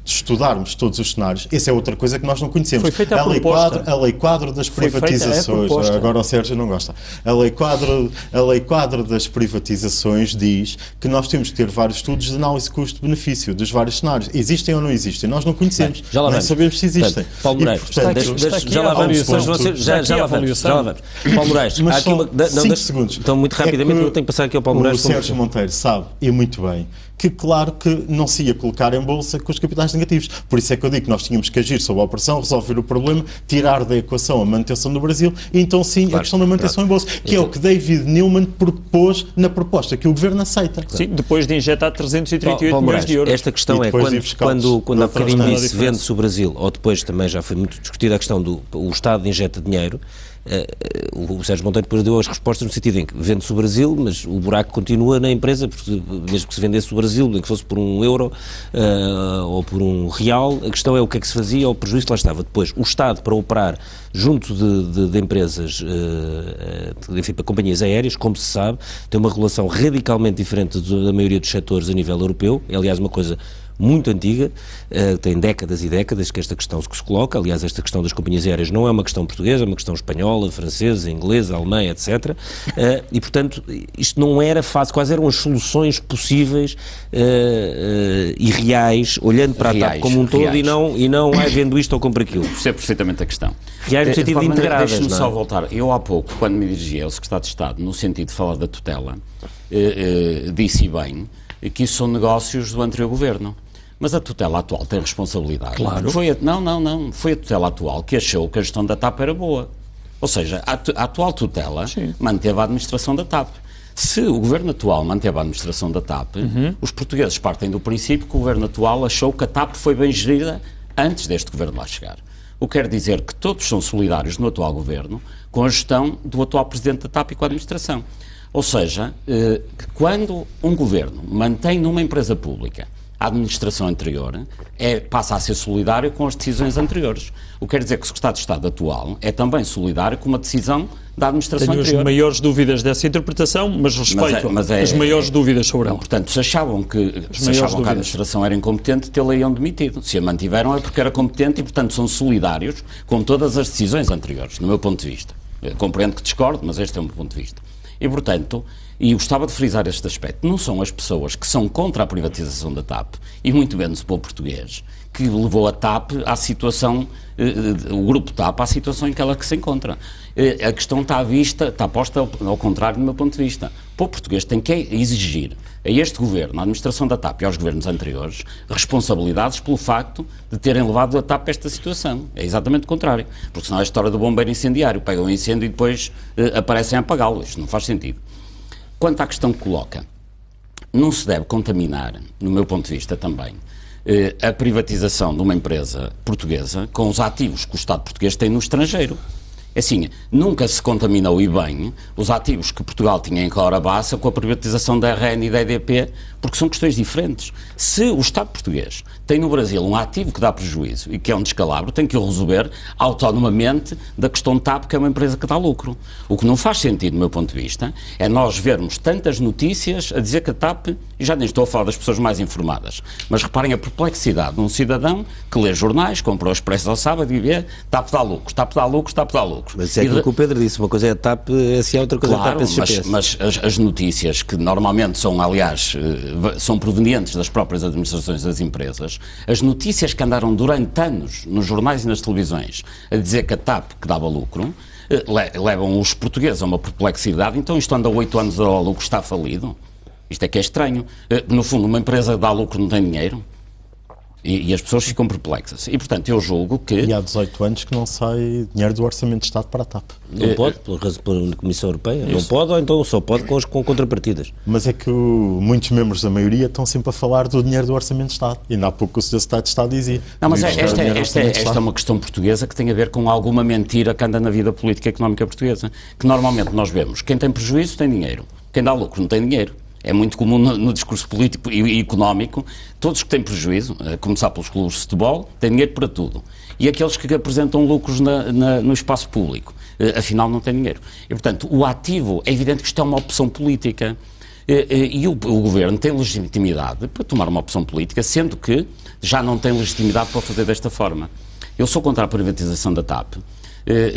estudarmos todos os cenários. Essa é outra coisa que nós não conhecemos. Foi feita a proposta. A lei quadro das privatizações. Agora o Sérgio não gosta. A lei quadro das privatizações diz que nós temos que ter vários estudos de análise custo-benefício dos vários cenários. Existem ou não existem? Nós não conhecemos. Já lá não vamos. Sabemos se existem. Portanto, Paulo Moraes, já lá vamos. Paulo Moraes, há aqui uma... 5 segundos. Então, muito rapidamente, eu tenho que passar aqui ao Paulo Moraes. O Sérgio Monteiro sabe, e muito bem, que claro que não se ia colocar em bolsa com os capitais negativos. Por isso é que eu digo que nós tínhamos que agir sobre a operação, resolver o problema, tirar da equação a manutenção do Brasil e então sim a questão da manutenção em bolsa, que é o que David Newman propôs na proposta que o Governo aceita. Sim, depois de injetar 338 milhões de euros. Esta questão é quando há bocadinho disse vende-se o Brasil, ou depois também já foi muito discutida a questão do o Estado injeta dinheiro. O Sérgio Monteiro depois deu as respostas no sentido em que vende-se o Brasil, mas o buraco continua na empresa, porque mesmo que se vendesse o Brasil, nem que fosse por €1 ou por R$1, a questão é o que é que se fazia, o prejuízo que lá estava. Depois, o Estado, para operar junto de empresas, enfim, para companhias aéreas, como se sabe, tem uma regulação radicalmente diferente da maioria dos setores a nível europeu, é aliás uma coisa muito antiga, tem décadas e décadas que esta questão se coloca. Aliás, esta questão das companhias aéreas não é uma questão portuguesa, é uma questão espanhola, francesa, inglesa, alemã, etc. E, portanto, isto não era fácil. Quais eram as soluções possíveis e reais, olhando para a TAP como um todo e não vendo isto ou compra aquilo? Percebo perfeitamente a questão. Reais no sentido de integradas, Deixe-me não é? só voltar. Eu, há pouco, quando me dirigi ao Secretário de Estado, no sentido de falar da tutela, disse bem que isso são negócios do anterior Governo. Mas a tutela atual tem responsabilidade. Claro. Foi a tutela atual que achou que a gestão da TAP era boa. Ou seja, a atual tutela manteve a administração da TAP. Se o Governo atual manteve a administração da TAP, os portugueses partem do princípio que o Governo atual achou que a TAP foi bem gerida antes deste Governo lá chegar. O que quer dizer que todos são solidários no atual Governo com a gestão do atual Presidente da TAP e com a administração. Ou seja, quando um Governo mantém numa empresa pública a administração anterior, passa a ser solidário com as decisões anteriores. O que quer dizer que o Secretário de Estado atual é também solidário com uma decisão da administração anterior. Tenho as maiores dúvidas dessa interpretação, mas respeito as maiores dúvidas sobre ela. Portanto, se achavam que a administração era incompetente, tê-la iam demitido. Se a mantiveram é porque era competente e, portanto, são solidários com todas as decisões anteriores, no meu ponto de vista. Eu compreendo que discordo, mas este é o meu ponto de vista. E, portanto, e eu gostava de frisar este aspecto, não são as pessoas que são contra a privatização da TAP, e muito menos o povo português, que levou a TAP à situação, o grupo TAP à situação em que ela se encontra. A questão está posta ao contrário do meu ponto de vista. O povo português tem que exigir a este governo, à administração da TAP e aos governos anteriores, responsabilidades pelo facto de terem levado a TAP a esta situação. É exatamente o contrário. Porque senão é a história do bombeiro incendiário. Pegam um incêndio e depois aparecem a apagá-lo. Isto não faz sentido. Quanto à questão que coloca, não se deve contaminar, no meu ponto de vista também, a privatização de uma empresa portuguesa com os ativos que o Estado português tem no estrangeiro. Assim, nunca se contaminou e bem os ativos que Portugal tinha em Clorabaça com a privatização da RN e da EDP, porque são questões diferentes. Se o Estado português tem no Brasil um ativo que dá prejuízo e que é um descalabro, tem que o resolver autonomamente da questão TAP, que é uma empresa que dá lucro. O que não faz sentido, do meu ponto de vista, é nós vermos tantas notícias a dizer que a TAP, e já nem estou a falar das pessoas mais informadas, mas reparem a perplexidade de um cidadão que lê jornais, comprou o Expresso ao sábado e vê TAP dá lucros, TAP dá lucros, TAP dá lucros. Mas é aquilo que o Pedro disse, uma coisa é a TAP SA, outra coisa claro, é a TAP SGPS. Mas as notícias que normalmente são, aliás, são provenientes das próprias administrações das empresas, as notícias que andaram durante anos nos jornais e nas televisões a dizer que a TAP que dava lucro, levam os portugueses a uma perplexidade. Então isto anda 8 anos a dar lucro, está falido? Isto é que é estranho. No fundo, uma empresa que dá lucro não tem dinheiro. E as pessoas ficam perplexas. E, portanto, eu julgo que... E há 18 anos que não sai dinheiro do Orçamento de Estado para a TAP. Não pode, pela Comissão Europeia. Não pode, ou então só pode com contrapartidas. Mas é que muitos membros da maioria estão sempre a falar do dinheiro do Orçamento de Estado. E ainda há pouco o Sr. Secretário de Estado dizia. Não, mas esta é uma questão portuguesa que tem a ver com alguma mentira que anda na vida política e económica portuguesa. Que normalmente nós vemos, quem tem prejuízo tem dinheiro, quem dá lucro não tem dinheiro. É muito comum no discurso político e económico, todos que têm prejuízo, a começar pelos clubes de futebol, têm dinheiro para tudo. E aqueles que apresentam lucros no espaço público afinal não tem dinheiro. E, portanto, o ativo, é evidente que isto é uma opção política. E o Governo tem legitimidade para tomar uma opção política, sendo que já não tem legitimidade para fazer desta forma. Eu sou contra a privatização da TAP,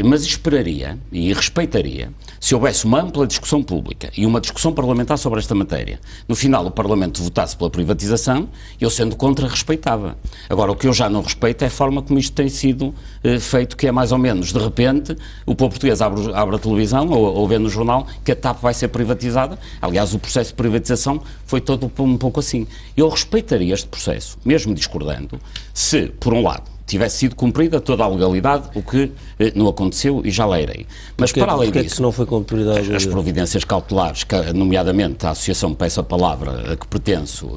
mas esperaria e respeitaria se houvesse uma ampla discussão pública e uma discussão parlamentar sobre esta matéria. No final, o Parlamento votasse pela privatização, eu, sendo contra, respeitava. Agora, o que eu já não respeito é a forma como isto tem sido feito, que é mais ou menos, de repente, o povo português abre a televisão ou vê no jornal que a TAP vai ser privatizada. Aliás, o processo de privatização foi todo um pouco assim. Eu respeitaria este processo, mesmo discordando, se, por um lado, tivesse sido cumprida toda a legalidade, o que não aconteceu e já lá irei. Mas para além disso, que não foi cumprida as providências cautelares, nomeadamente a associação Peço a Palavra, a que pertenço,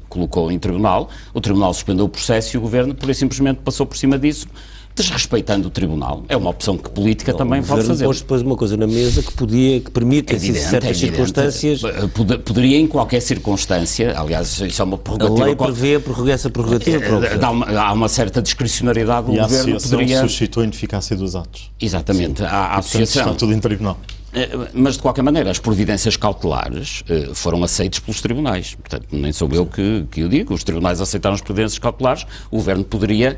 colocou em tribunal, o tribunal suspendeu o processo e o Governo, pura e simplesmente, passou por cima disso, desrespeitando o tribunal. É uma opção que política também pode fazer. Pôs depois uma coisa na mesa que permite, em certas circunstâncias... Poderia, em qualquer circunstância, aliás, isso é uma prerrogativa... A lei prevê essa prerrogativa. Há uma certa discricionariedade. E a associação suscitou a ineficácia dos atos. Exatamente. A associação... Está tudo em tribunal. Mas, de qualquer maneira, as providências cautelares foram aceitas pelos tribunais. Portanto, nem sou eu que o digo. Os tribunais aceitaram as providências cautelares. O Governo poderia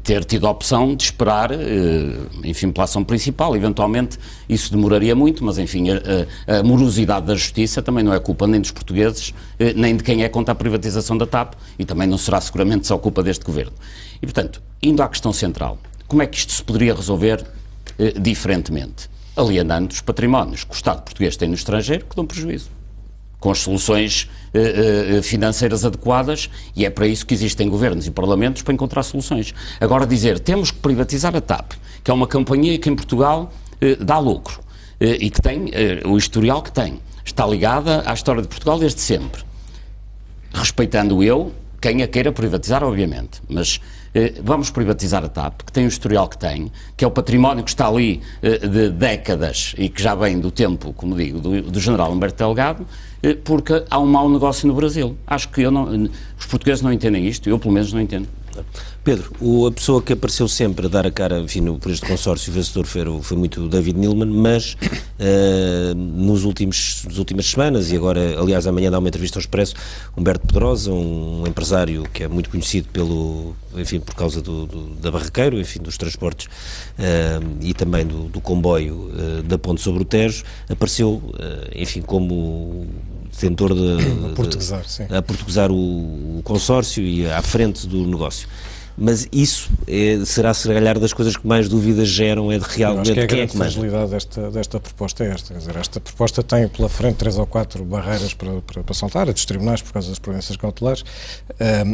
ter tido a opção de esperar, enfim, pela ação principal. Eventualmente, isso demoraria muito, mas, enfim, a morosidade da Justiça também não é culpa nem dos portugueses, nem de quem é contra a privatização da TAP, e também não será seguramente só culpa deste Governo. E, portanto, indo à questão central, como é que isto se poderia resolver diferentemente? Alienando os patrimónios que o Estado português tem no estrangeiro, que dão prejuízo, com as soluções financeiras adequadas, e é para isso que existem governos e parlamentos, para encontrar soluções. Agora dizer, temos que privatizar a TAP, que é uma companhia que em Portugal dá lucro, e que tem o historial que tem, está ligada à história de Portugal desde sempre, respeitando eu quem a queira privatizar, obviamente, mas vamos privatizar a TAP, que tem o historial que tem, que é o património que está ali de décadas e que já vem do tempo, como digo, do general Humberto Delgado, porque há um mau negócio no Brasil. Acho que os portugueses não entendem isto, eu pelo menos não entendo. Pedro, a pessoa que apareceu sempre a dar a cara, enfim, por este consórcio vencedor foi muito o David Neeleman, mas nas últimas semanas, e agora, aliás, amanhã dá uma entrevista ao Expresso, Humberto Pedrosa, um empresário que é muito conhecido por causa da Barraqueiro, enfim, dos transportes e também do comboio da Ponte sobre o Tejo, apareceu, enfim, como tentor a portuguesar o consórcio e à frente do negócio. Mas isso será, se calhar, das coisas que mais dúvidas geram, é de realmente quem é que manda. A fragilidade desta proposta é esta. Quer dizer, esta proposta tem pela frente 3 ou 4 barreiras para saltar: a dos tribunais, por causa das providências cautelares,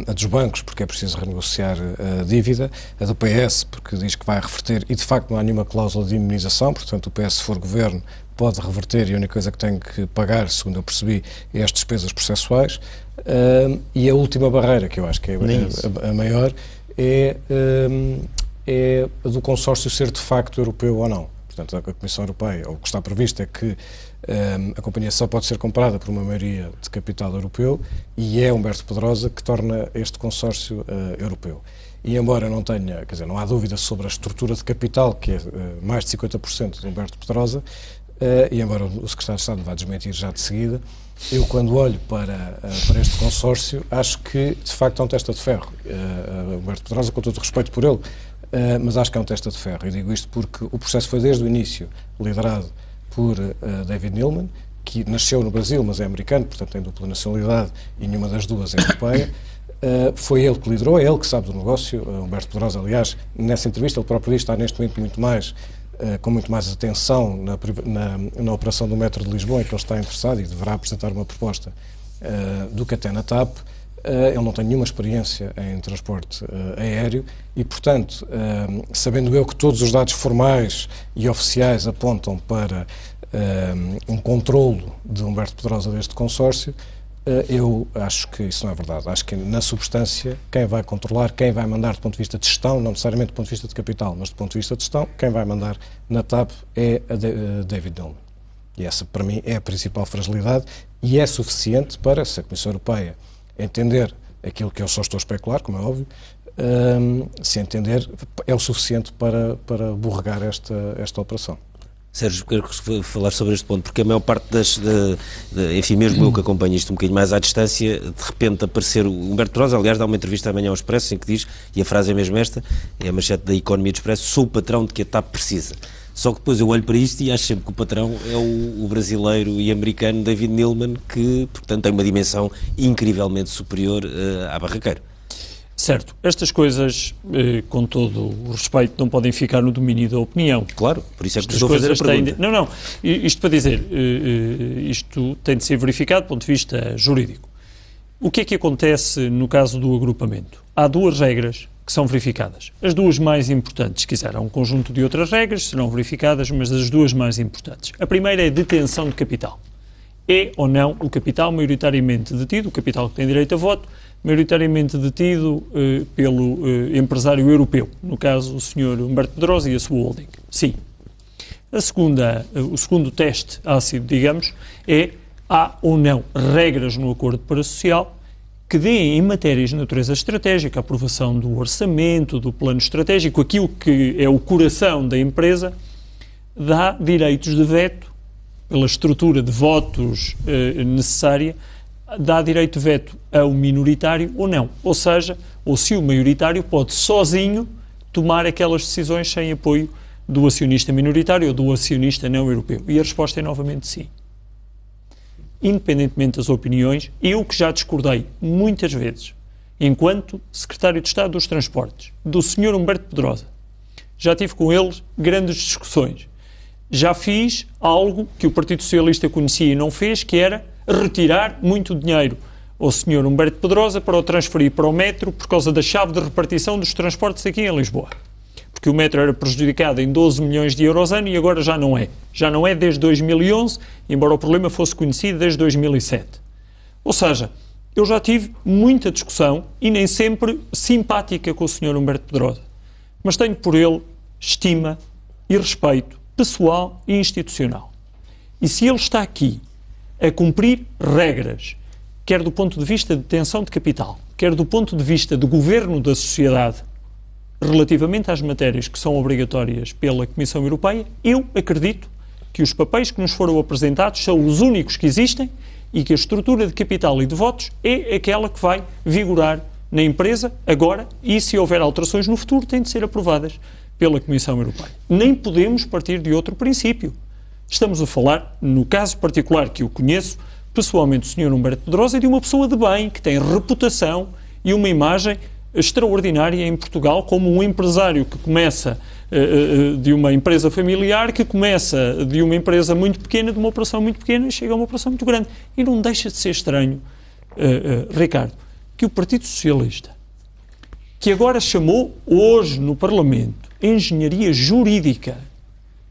a dos bancos, porque é preciso renegociar a dívida, a do PS, porque diz que vai reverter, e de facto não há nenhuma cláusula de indemnização, portanto o PS, se for governo, pode reverter, e a única coisa que tem que pagar, segundo eu percebi, é as despesas processuais. E a última barreira, que eu acho que é a maior, é a do consórcio ser de facto europeu ou não. Portanto, a Comissão Europeia, ou o que está previsto é que a companhia só pode ser comprada por uma maioria de capital europeu, e é Humberto Pedrosa que torna este consórcio europeu. E embora não tenha, quer dizer, não há dúvida sobre a estrutura de capital, que é mais de 50% de Humberto Pedrosa, e embora o Secretário de Estado me vá desmentir já de seguida, eu, quando olho para este consórcio, acho que, de facto, é um testa de ferro. Humberto Pedrosa, com todo o respeito por ele, mas acho que é um testa de ferro. Eu digo isto porque o processo foi, desde o início, liderado por David Neeleman, que nasceu no Brasil, mas é americano, portanto tem dupla nacionalidade, e nenhuma das duas é europeia. Foi ele que liderou, é ele que sabe do negócio. Humberto Pedrosa, aliás, nessa entrevista, ele próprio diz que está neste momento com muito mais atenção na operação do metro de Lisboa, em que ele está interessado e deverá apresentar uma proposta, do que até na TAP. Ele não tem nenhuma experiência em transporte aéreo e, portanto, sabendo eu que todos os dados formais e oficiais apontam para um controlo de Humberto Pedrosa deste consórcio, eu acho que isso não é verdade. Acho que, na substância, quem vai controlar, quem vai mandar do ponto de vista de gestão, não necessariamente do ponto de vista de capital, mas do ponto de vista de gestão, quem vai mandar na TAP é a David Neeleman. E essa, para mim, é a principal fragilidade, e é suficiente para, se a Comissão Europeia entender aquilo que eu só estou a especular, como é óbvio, se entender, é o suficiente para borregar esta operação. Sérgio, quero falar sobre este ponto, porque a maior parte enfim, mesmo eu que acompanho isto um bocadinho mais à distância, de repente aparecer o Humberto Pedrosa, aliás, dá uma entrevista amanhã ao Expresso, em que diz, e a frase é mesmo esta, é a manchete da Economia do Expresso: sou o patrão de que a TAP precisa. Só que depois eu olho para isto e acho sempre que o patrão é o brasileiro e americano David Neeleman, que, portanto, tem uma dimensão incrivelmente superior à Barraqueiro. Certo. Estas coisas, com todo o respeito, não podem ficar no domínio da opinião. Claro, por isso é que estou a fazer a pergunta. Não. Isto para dizer, isto tem de ser verificado do ponto de vista jurídico. O que é que acontece no caso do agrupamento? Há duas regras que são verificadas. As duas mais importantes, se quiser, há um conjunto de outras regras, serão verificadas, mas as duas mais importantes. A primeira é a detenção de capital. É ou não o capital maioritariamente detido, o capital que tem direito a voto, maioritariamente detido pelo empresário europeu, no caso o Sr. Humberto Pedrosa e a sua holding? Sim. O segundo teste ácido, digamos, é: há ou não regras no acordo parasocial que deem, em matérias de natureza estratégica, a aprovação do orçamento, do plano estratégico, aquilo que é o coração da empresa, dá direitos de veto, pela estrutura de votos necessária, dá direito de veto ao minoritário ou não. Ou seja, ou se o maioritário pode sozinho tomar aquelas decisões sem apoio do acionista minoritário ou do acionista não europeu. E a resposta é novamente sim. Independentemente das opiniões, eu que já discordei muitas vezes, enquanto Secretário de Estado dos Transportes, do Sr. Humberto Pedrosa, já tive com eles grandes discussões. Já fiz algo que o Partido Socialista conhecia e não fez, que era retirar muito dinheiro ao Sr. Humberto Pedrosa para o transferir para o metro por causa da chave de repartição dos transportes aqui em Lisboa. Porque o metro era prejudicado em 12 milhões de euros ano e agora já não é. Já não é desde 2011, embora o problema fosse conhecido desde 2007. Ou seja, eu já tive muita discussão e nem sempre simpática com o Sr. Humberto Pedrosa. Mas tenho por ele estima e respeito pessoal e institucional. E se ele está aqui a cumprir regras, quer do ponto de vista de detenção de capital, quer do ponto de vista de governo da sociedade, relativamente às matérias que são obrigatórias pela Comissão Europeia, eu acredito que os papéis que nos foram apresentados são os únicos que existem e que a estrutura de capital e de votos é aquela que vai vigorar na empresa agora e, se houver alterações no futuro, têm de ser aprovadas pela Comissão Europeia. Nem podemos partir de outro princípio. Estamos a falar, no caso particular que eu conheço, pessoalmente, o Sr. Humberto Pedrosa, de uma pessoa de bem, que tem reputação e uma imagem extraordinária em Portugal, como um empresário que começa de uma empresa familiar, que começa de uma empresa muito pequena, de uma operação muito pequena, e chega a uma operação muito grande. E não deixa de ser estranho, Ricardo, que o Partido Socialista, que agora chamou hoje no Parlamento engenharia jurídica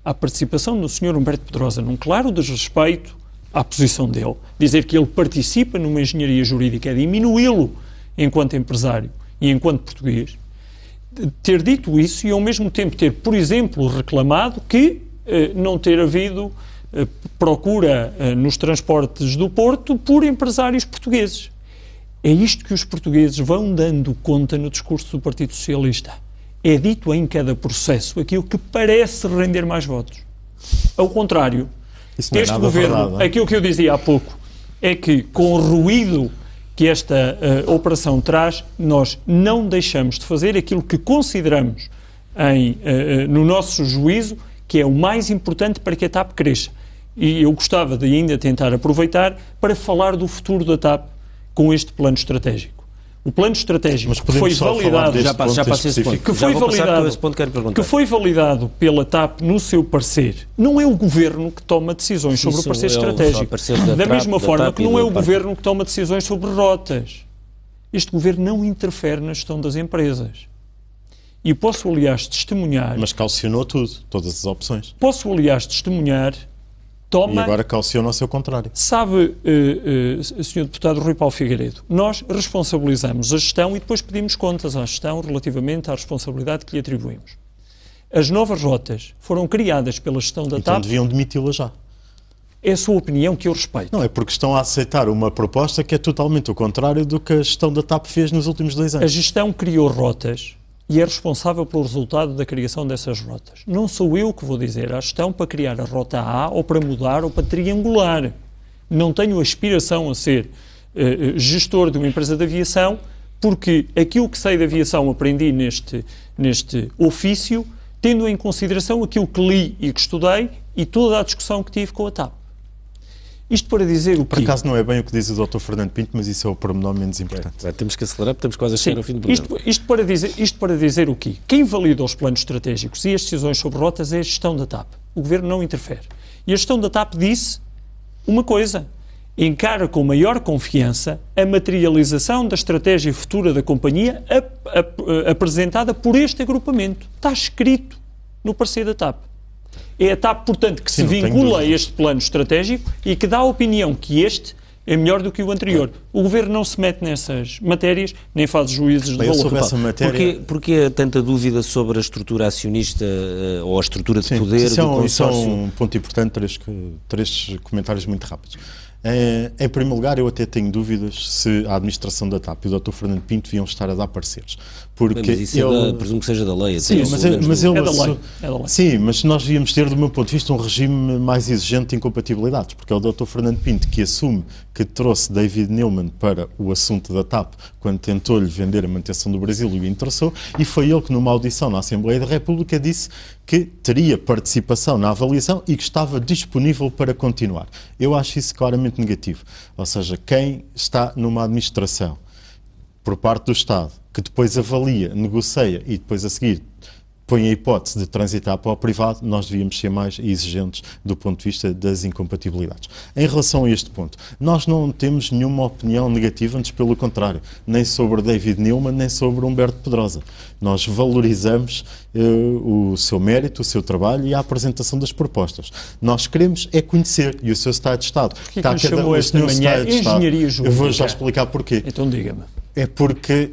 à participação do Sr. Humberto Pedrosa, num claro desrespeito à posição dele, dizer que ele participa numa engenharia jurídica é diminuí-lo enquanto empresário e enquanto português, ter dito isso e ao mesmo tempo ter, por exemplo, reclamado que não ter havido procura nos transportes do Porto por empresários portugueses. É isto que os portugueses vão dando conta no discurso do Partido Socialista. É dito em cada processo aquilo que parece render mais votos. Ao contrário, este governo, verdade, aquilo que eu dizia há pouco, é que com o ruído que esta operação traz, nós não deixamos de fazer aquilo que consideramos, no nosso juízo, que é o mais importante para que a TAP cresça. E eu gostava de ainda tentar aproveitar para falar do futuro da TAP com este plano estratégico. O plano estratégico que foi validado, que foi validado pela TAP no seu parecer, não é o governo que toma decisões sobre o parecer estratégico. Da mesma forma que não é o governo que toma decisões sobre rotas. Este governo não interfere na gestão das empresas. E posso, aliás, testemunhar... Mas calcionou tudo, todas as opções. Posso, aliás, testemunhar... E agora calciona ao seu contrário. Sabe, Sr. Deputado Rui Paulo Figueiredo, nós responsabilizamos a gestão e depois pedimos contas à gestão relativamente à responsabilidade que lhe atribuímos. As novas rotas foram criadas pela gestão da TAP... Então deviam demiti-la já. É a sua opinião, que eu respeito. Não, é porque estão a aceitar uma proposta que é totalmente o contrário do que a gestão da TAP fez nos últimos 2 anos. A gestão criou rotas e é responsável pelo resultado da criação dessas rotas. Não sou eu que vou dizer à gestão para criar a rota A ou para mudar ou para triangular. Não tenho aspiração a ser gestor de uma empresa de aviação, porque aquilo que sei de aviação aprendi neste ofício, tendo em consideração aquilo que li e que estudei e toda a discussão que tive com a TAP. Isto para dizer o quê? Por acaso não é bem o que diz o Dr. Fernando Pinto, mas isso é o pormenor menos importante. Temos que acelerar, porque estamos quase a chegar ao fim do programa. Isto para dizer o quê? Quem valida os planos estratégicos e as decisões sobre rotas é a gestão da TAP. O Governo não interfere. E a gestão da TAP disse uma coisa: encara com maior confiança a materialização da estratégia futura da companhia apresentada por este agrupamento. Está escrito no parecer da TAP. É a TAP, portanto, que se vincula a este plano estratégico e que dá a opinião que este é melhor do que o anterior. Claro. O Governo não se mete nessas matérias, nem faz juízes de valor. Sobre essa matéria... Porquê tanta dúvida sobre a estrutura acionista ou a estrutura de poder do consórcio? Isso é um ponto importante, três comentários muito rápidos. Em primeiro lugar, eu até tenho dúvidas se a administração da TAP e o Dr. Fernando Pinto deviam estar a dar pareceres. Porque mas isso presumo que seja da lei. Sim, mas ele... É da lei. Sim, mas nós devíamos ter, do meu ponto de vista, um regime mais exigente de incompatibilidades, porque é o Dr. Fernando Pinto que assume que trouxe David Neeleman para o assunto da TAP quando tentou-lhe vender a manutenção do Brasil e o interessou, e foi ele que, numa audição na Assembleia da República, disse que teria participação na avaliação e que estava disponível para continuar. Eu acho isso claramente negativo. Ou seja, quem está numa administração por parte do Estado, que depois avalia, negocia e depois a seguir põe a hipótese de transitar para o privado, nós devíamos ser mais exigentes do ponto de vista das incompatibilidades. Em relação a este ponto, nós não temos nenhuma opinião negativa, antes pelo contrário, nem sobre David Neeleman, nem sobre Humberto Pedrosa. Nós valorizamos o seu mérito, o seu trabalho e a apresentação das propostas. Nós queremos é conhecer, e o seu Estado de Estado. Porquê que chamou esta manhã engenharia jurídica? Eu vou já explicar porquê. Então diga-me. É porque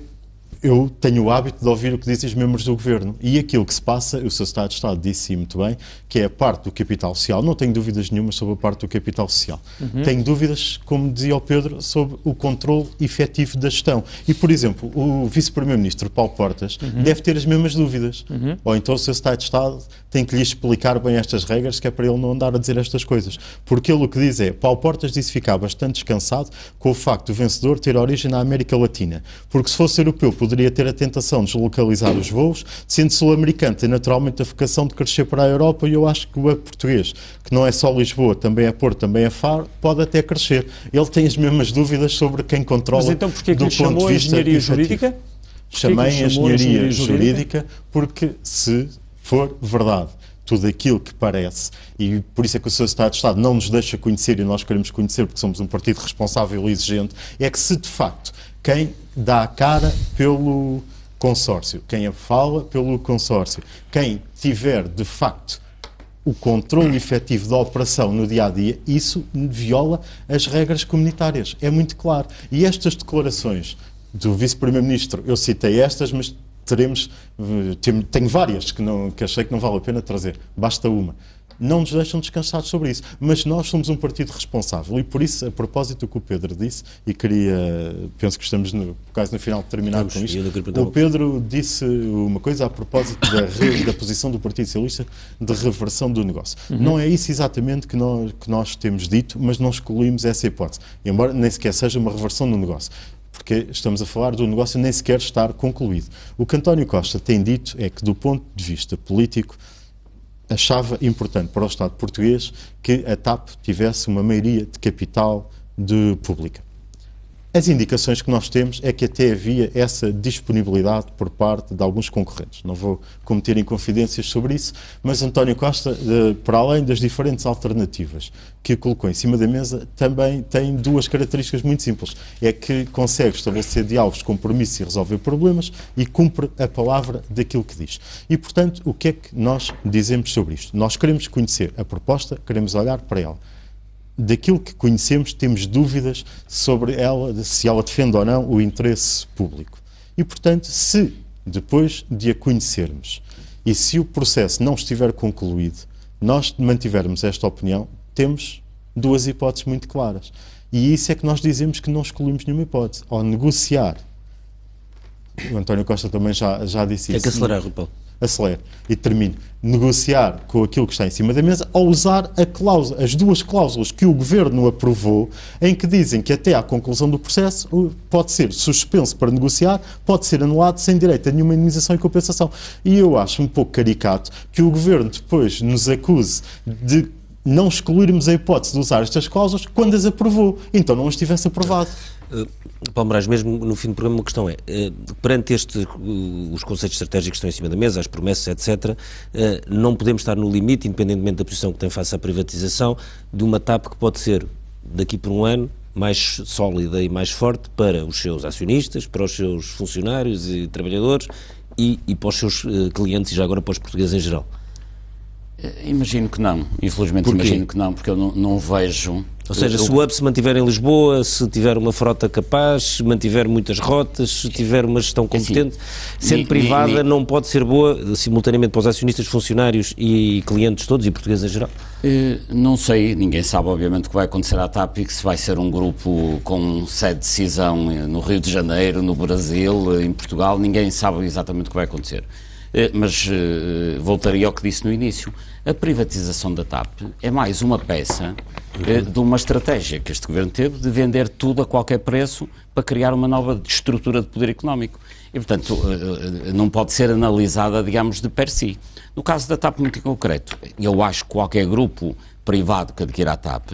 eu tenho o hábito de ouvir o que dizem os membros do Governo. E aquilo que se passa, o Sr. Secretário de Estado disse muito bem, que é a parte do capital social. Não tenho dúvidas nenhumas sobre a parte do capital social. Tenho dúvidas, como dizia o Pedro, sobre o controle efetivo da gestão. E, por exemplo, o Vice-Primeiro-Ministro, Paulo Portas, deve ter as mesmas dúvidas. Ou então o Sr. Secretário de Estado tem que lhe explicar bem estas regras, que é para ele não andar a dizer estas coisas. Porque ele o que diz é, Paulo Portas disse ficar bastante descansado com o facto do vencedor ter origem na América Latina. Porque se fosse europeu, poderia ter a tentação de deslocalizar os voos, sendo sul-americano, tem naturalmente a vocação de crescer para a Europa, e eu acho que o português, que não é só Lisboa, também é Porto, também é Faro, pode até crescer. Ele tem as mesmas dúvidas sobre quem controla. Mas então porquê que lhe chamou a engenharia jurídica? Chamei a engenharia jurídica porque, se for verdade tudo aquilo que parece, e por isso é que o Sr. Secretário de Estado não nos deixa conhecer, e nós queremos conhecer porque somos um partido responsável e exigente, é que se de facto quem dá a cara pelo consórcio, quem a fala pelo consórcio, quem tiver de facto o controle efetivo da operação no dia-a-dia, isso viola as regras comunitárias, é muito claro. E estas declarações do Vice-Primeiro-Ministro, eu citei estas, mas tenho várias que achei que não vale a pena trazer, basta uma. Não nos deixam descansados sobre isso. Mas nós somos um partido responsável e por isso, a propósito do que o Pedro disse, e penso que estamos quase no final de terminar com isto, o Pedro disse uma coisa a propósito da posição do Partido Socialista de reversão do negócio. Não é isso exatamente que nós temos dito, mas não excluímos essa hipótese, embora nem sequer seja uma reversão do negócio, porque estamos a falar do negócio nem sequer estar concluído. O que António Costa tem dito é que, do ponto de vista político, achava importante para o Estado português que a TAP tivesse uma maioria de capital pública. As indicações que nós temos é que até havia essa disponibilidade por parte de alguns concorrentes. Não vou cometer inconfidências sobre isso, mas António Costa, para além das diferentes alternativas que colocou em cima da mesa, também tem duas características muito simples. É que consegue estabelecer diálogos, compromissos e resolver problemas e cumpre a palavra daquilo que diz. E, portanto, o que é que nós dizemos sobre isto? Nós queremos conhecer a proposta, queremos olhar para ela. Daquilo que conhecemos, temos dúvidas sobre ela, se ela defende ou não o interesse público. E, portanto, se depois de a conhecermos e se o processo não estiver concluído, nós mantivermos esta opinião, temos duas hipóteses muito claras. E isso é que nós dizemos que não excluímos nenhuma hipótese. Ou negociar, o António Costa também já disse isso. Tem que acelerar, Rupel. Acelere e termine. Negociar com aquilo que está em cima da mesa ou usar as duas cláusulas que o Governo aprovou, em que dizem que até à conclusão do processo pode ser suspenso para negociar, pode ser anulado sem direito a nenhuma indemnização e compensação. E eu acho um pouco caricato que o Governo depois nos acuse de não excluirmos a hipótese de usar estas cláusulas quando as aprovou. Então não as tivesse aprovado. Paulo Moraes, mesmo no fim do programa, uma questão é, perante os conceitos estratégicos que estão em cima da mesa, as promessas, etc., não podemos estar no limite, independentemente da posição que tem face à privatização, de uma TAP que pode ser, daqui por um ano, mais sólida e mais forte para os seus acionistas, para os seus funcionários e trabalhadores e para os seus clientes e já agora para os portugueses em geral. Imagino que não, infelizmente imagino que não, porque eu não vejo... Ou seja, se o hub se mantiver em Lisboa, se tiver uma frota capaz, se mantiver muitas rotas, se tiver uma gestão competente, sendo privada, não pode ser boa simultaneamente para os acionistas, funcionários e clientes todos e portugueses em geral? Não sei, ninguém sabe obviamente o que vai acontecer à TAP e que se vai ser um grupo com sede de decisão no Rio de Janeiro, no Brasil, em Portugal, ninguém sabe exatamente o que vai acontecer. Mas voltaria ao que disse no início. A privatização da TAP é mais uma peça de uma estratégia que este Governo teve de vender tudo a qualquer preço para criar uma nova estrutura de poder económico. E, portanto, não pode ser analisada, digamos, de per si. No caso da TAP, muito em concreto, eu acho que qualquer grupo privado que adquira a TAP,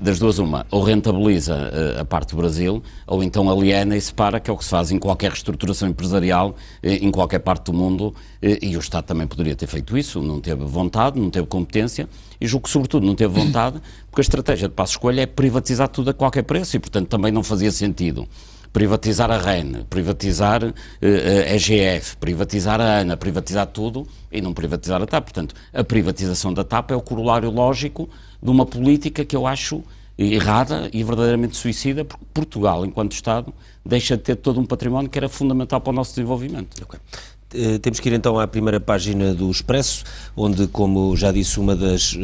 das duas uma, ou rentabiliza a parte do Brasil, ou então aliena e separa, que é o que se faz em qualquer reestruturação empresarial, em qualquer parte do mundo, e o Estado também poderia ter feito isso, não teve vontade, não teve competência, e julgo que sobretudo não teve vontade, porque a estratégia de Passos Coelho é privatizar tudo a qualquer preço, e portanto também não fazia sentido privatizar a REN, privatizar a EGF, privatizar a ANA, privatizar tudo e não privatizar a TAP. Portanto, a privatização da TAP é o corolário lógico de uma política que eu acho errada e verdadeiramente suicida, porque Portugal, enquanto Estado, deixa de ter todo um património que era fundamental para o nosso desenvolvimento. Okay. Temos que ir então à primeira página do Expresso, onde, como já disse, uma das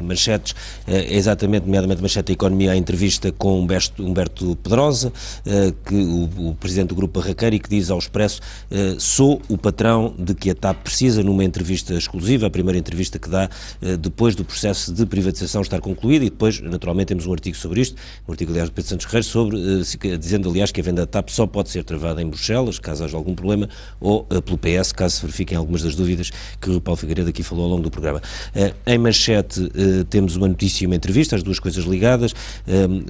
manchetes é exatamente, nomeadamente, manchete da Economia, a entrevista com Humberto Pedrosa, que o presidente do Grupo Barraqueiro, e que diz ao Expresso: sou o patrão de que a TAP precisa, numa entrevista exclusiva, a primeira entrevista que dá depois do processo de privatização estar concluído, e depois, naturalmente, temos um artigo sobre isto, um artigo, aliás, do Pedro Santos Reis, dizendo, aliás, que a venda da TAP só pode ser travada em Bruxelas, caso haja algum problema, ou pelo PS, caso se verifiquem algumas das dúvidas que o Paulo Figueiredo aqui falou ao longo do programa. Em manchete temos uma notícia e uma entrevista, as duas coisas ligadas.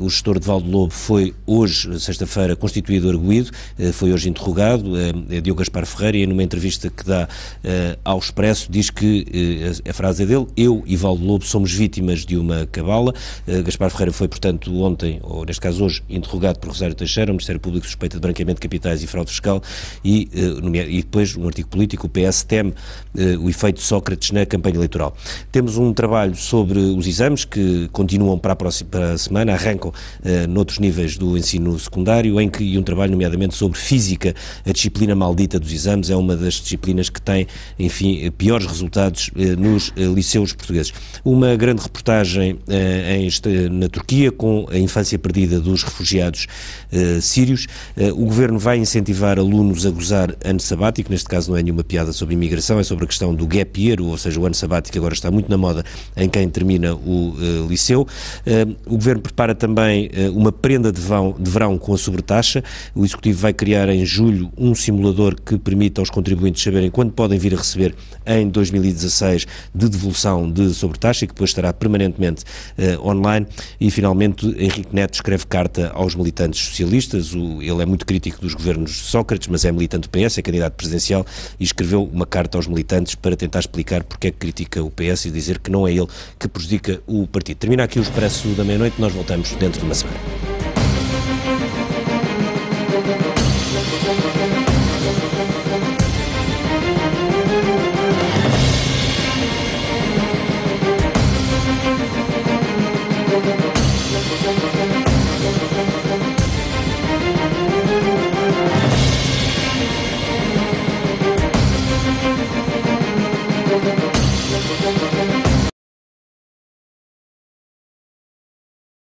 O gestor de Valdelobo foi hoje, sexta-feira, constituído arguido, foi hoje interrogado, Diogo Gaspar Ferreira, e numa entrevista que dá ao Expresso diz que, a frase é dele: eu e Valdelobo somos vítimas de uma cabala. Gaspar Ferreira foi, portanto, ontem, ou neste caso hoje, interrogado por Rosário Teixeira, o Ministério Público suspeita de branqueamento de capitais e fraude fiscal, e depois um artigo político: o PS teme o efeito de Sócrates na campanha eleitoral. Temos um trabalho sobre os exames que continuam para a semana, arrancam noutros níveis do ensino secundário, e um trabalho nomeadamente sobre física, a disciplina maldita dos exames, é uma das disciplinas que tem, enfim, piores resultados nos liceus portugueses. Uma grande reportagem na Turquia com a infância perdida dos refugiados sírios. O Governo vai incentivar alunos a gozar ano sabático, neste caso não é nenhuma piada sobre imigração, é sobre a questão do gap year, ou seja, o ano sabático que agora está muito na moda em quem termina o liceu. O Governo prepara também uma prenda de verão com a sobretaxa. O Executivo vai criar em julho um simulador que permita aos contribuintes saberem quando podem vir a receber em 2016 de devolução de sobretaxa, e que depois estará permanentemente online. E finalmente Henrique Neto escreve carta aos militantes socialistas. Ele é muito crítico dos governos de Sócrates, mas é militante do PS, é candidato presidencial, e escreveu uma carta aos militantes para tentar explicar porque é que critica o PS e dizer que não é ele que prejudica o partido. Termina aqui o Expresso da meia-noite, nós voltamos dentro de uma semana. Thank you.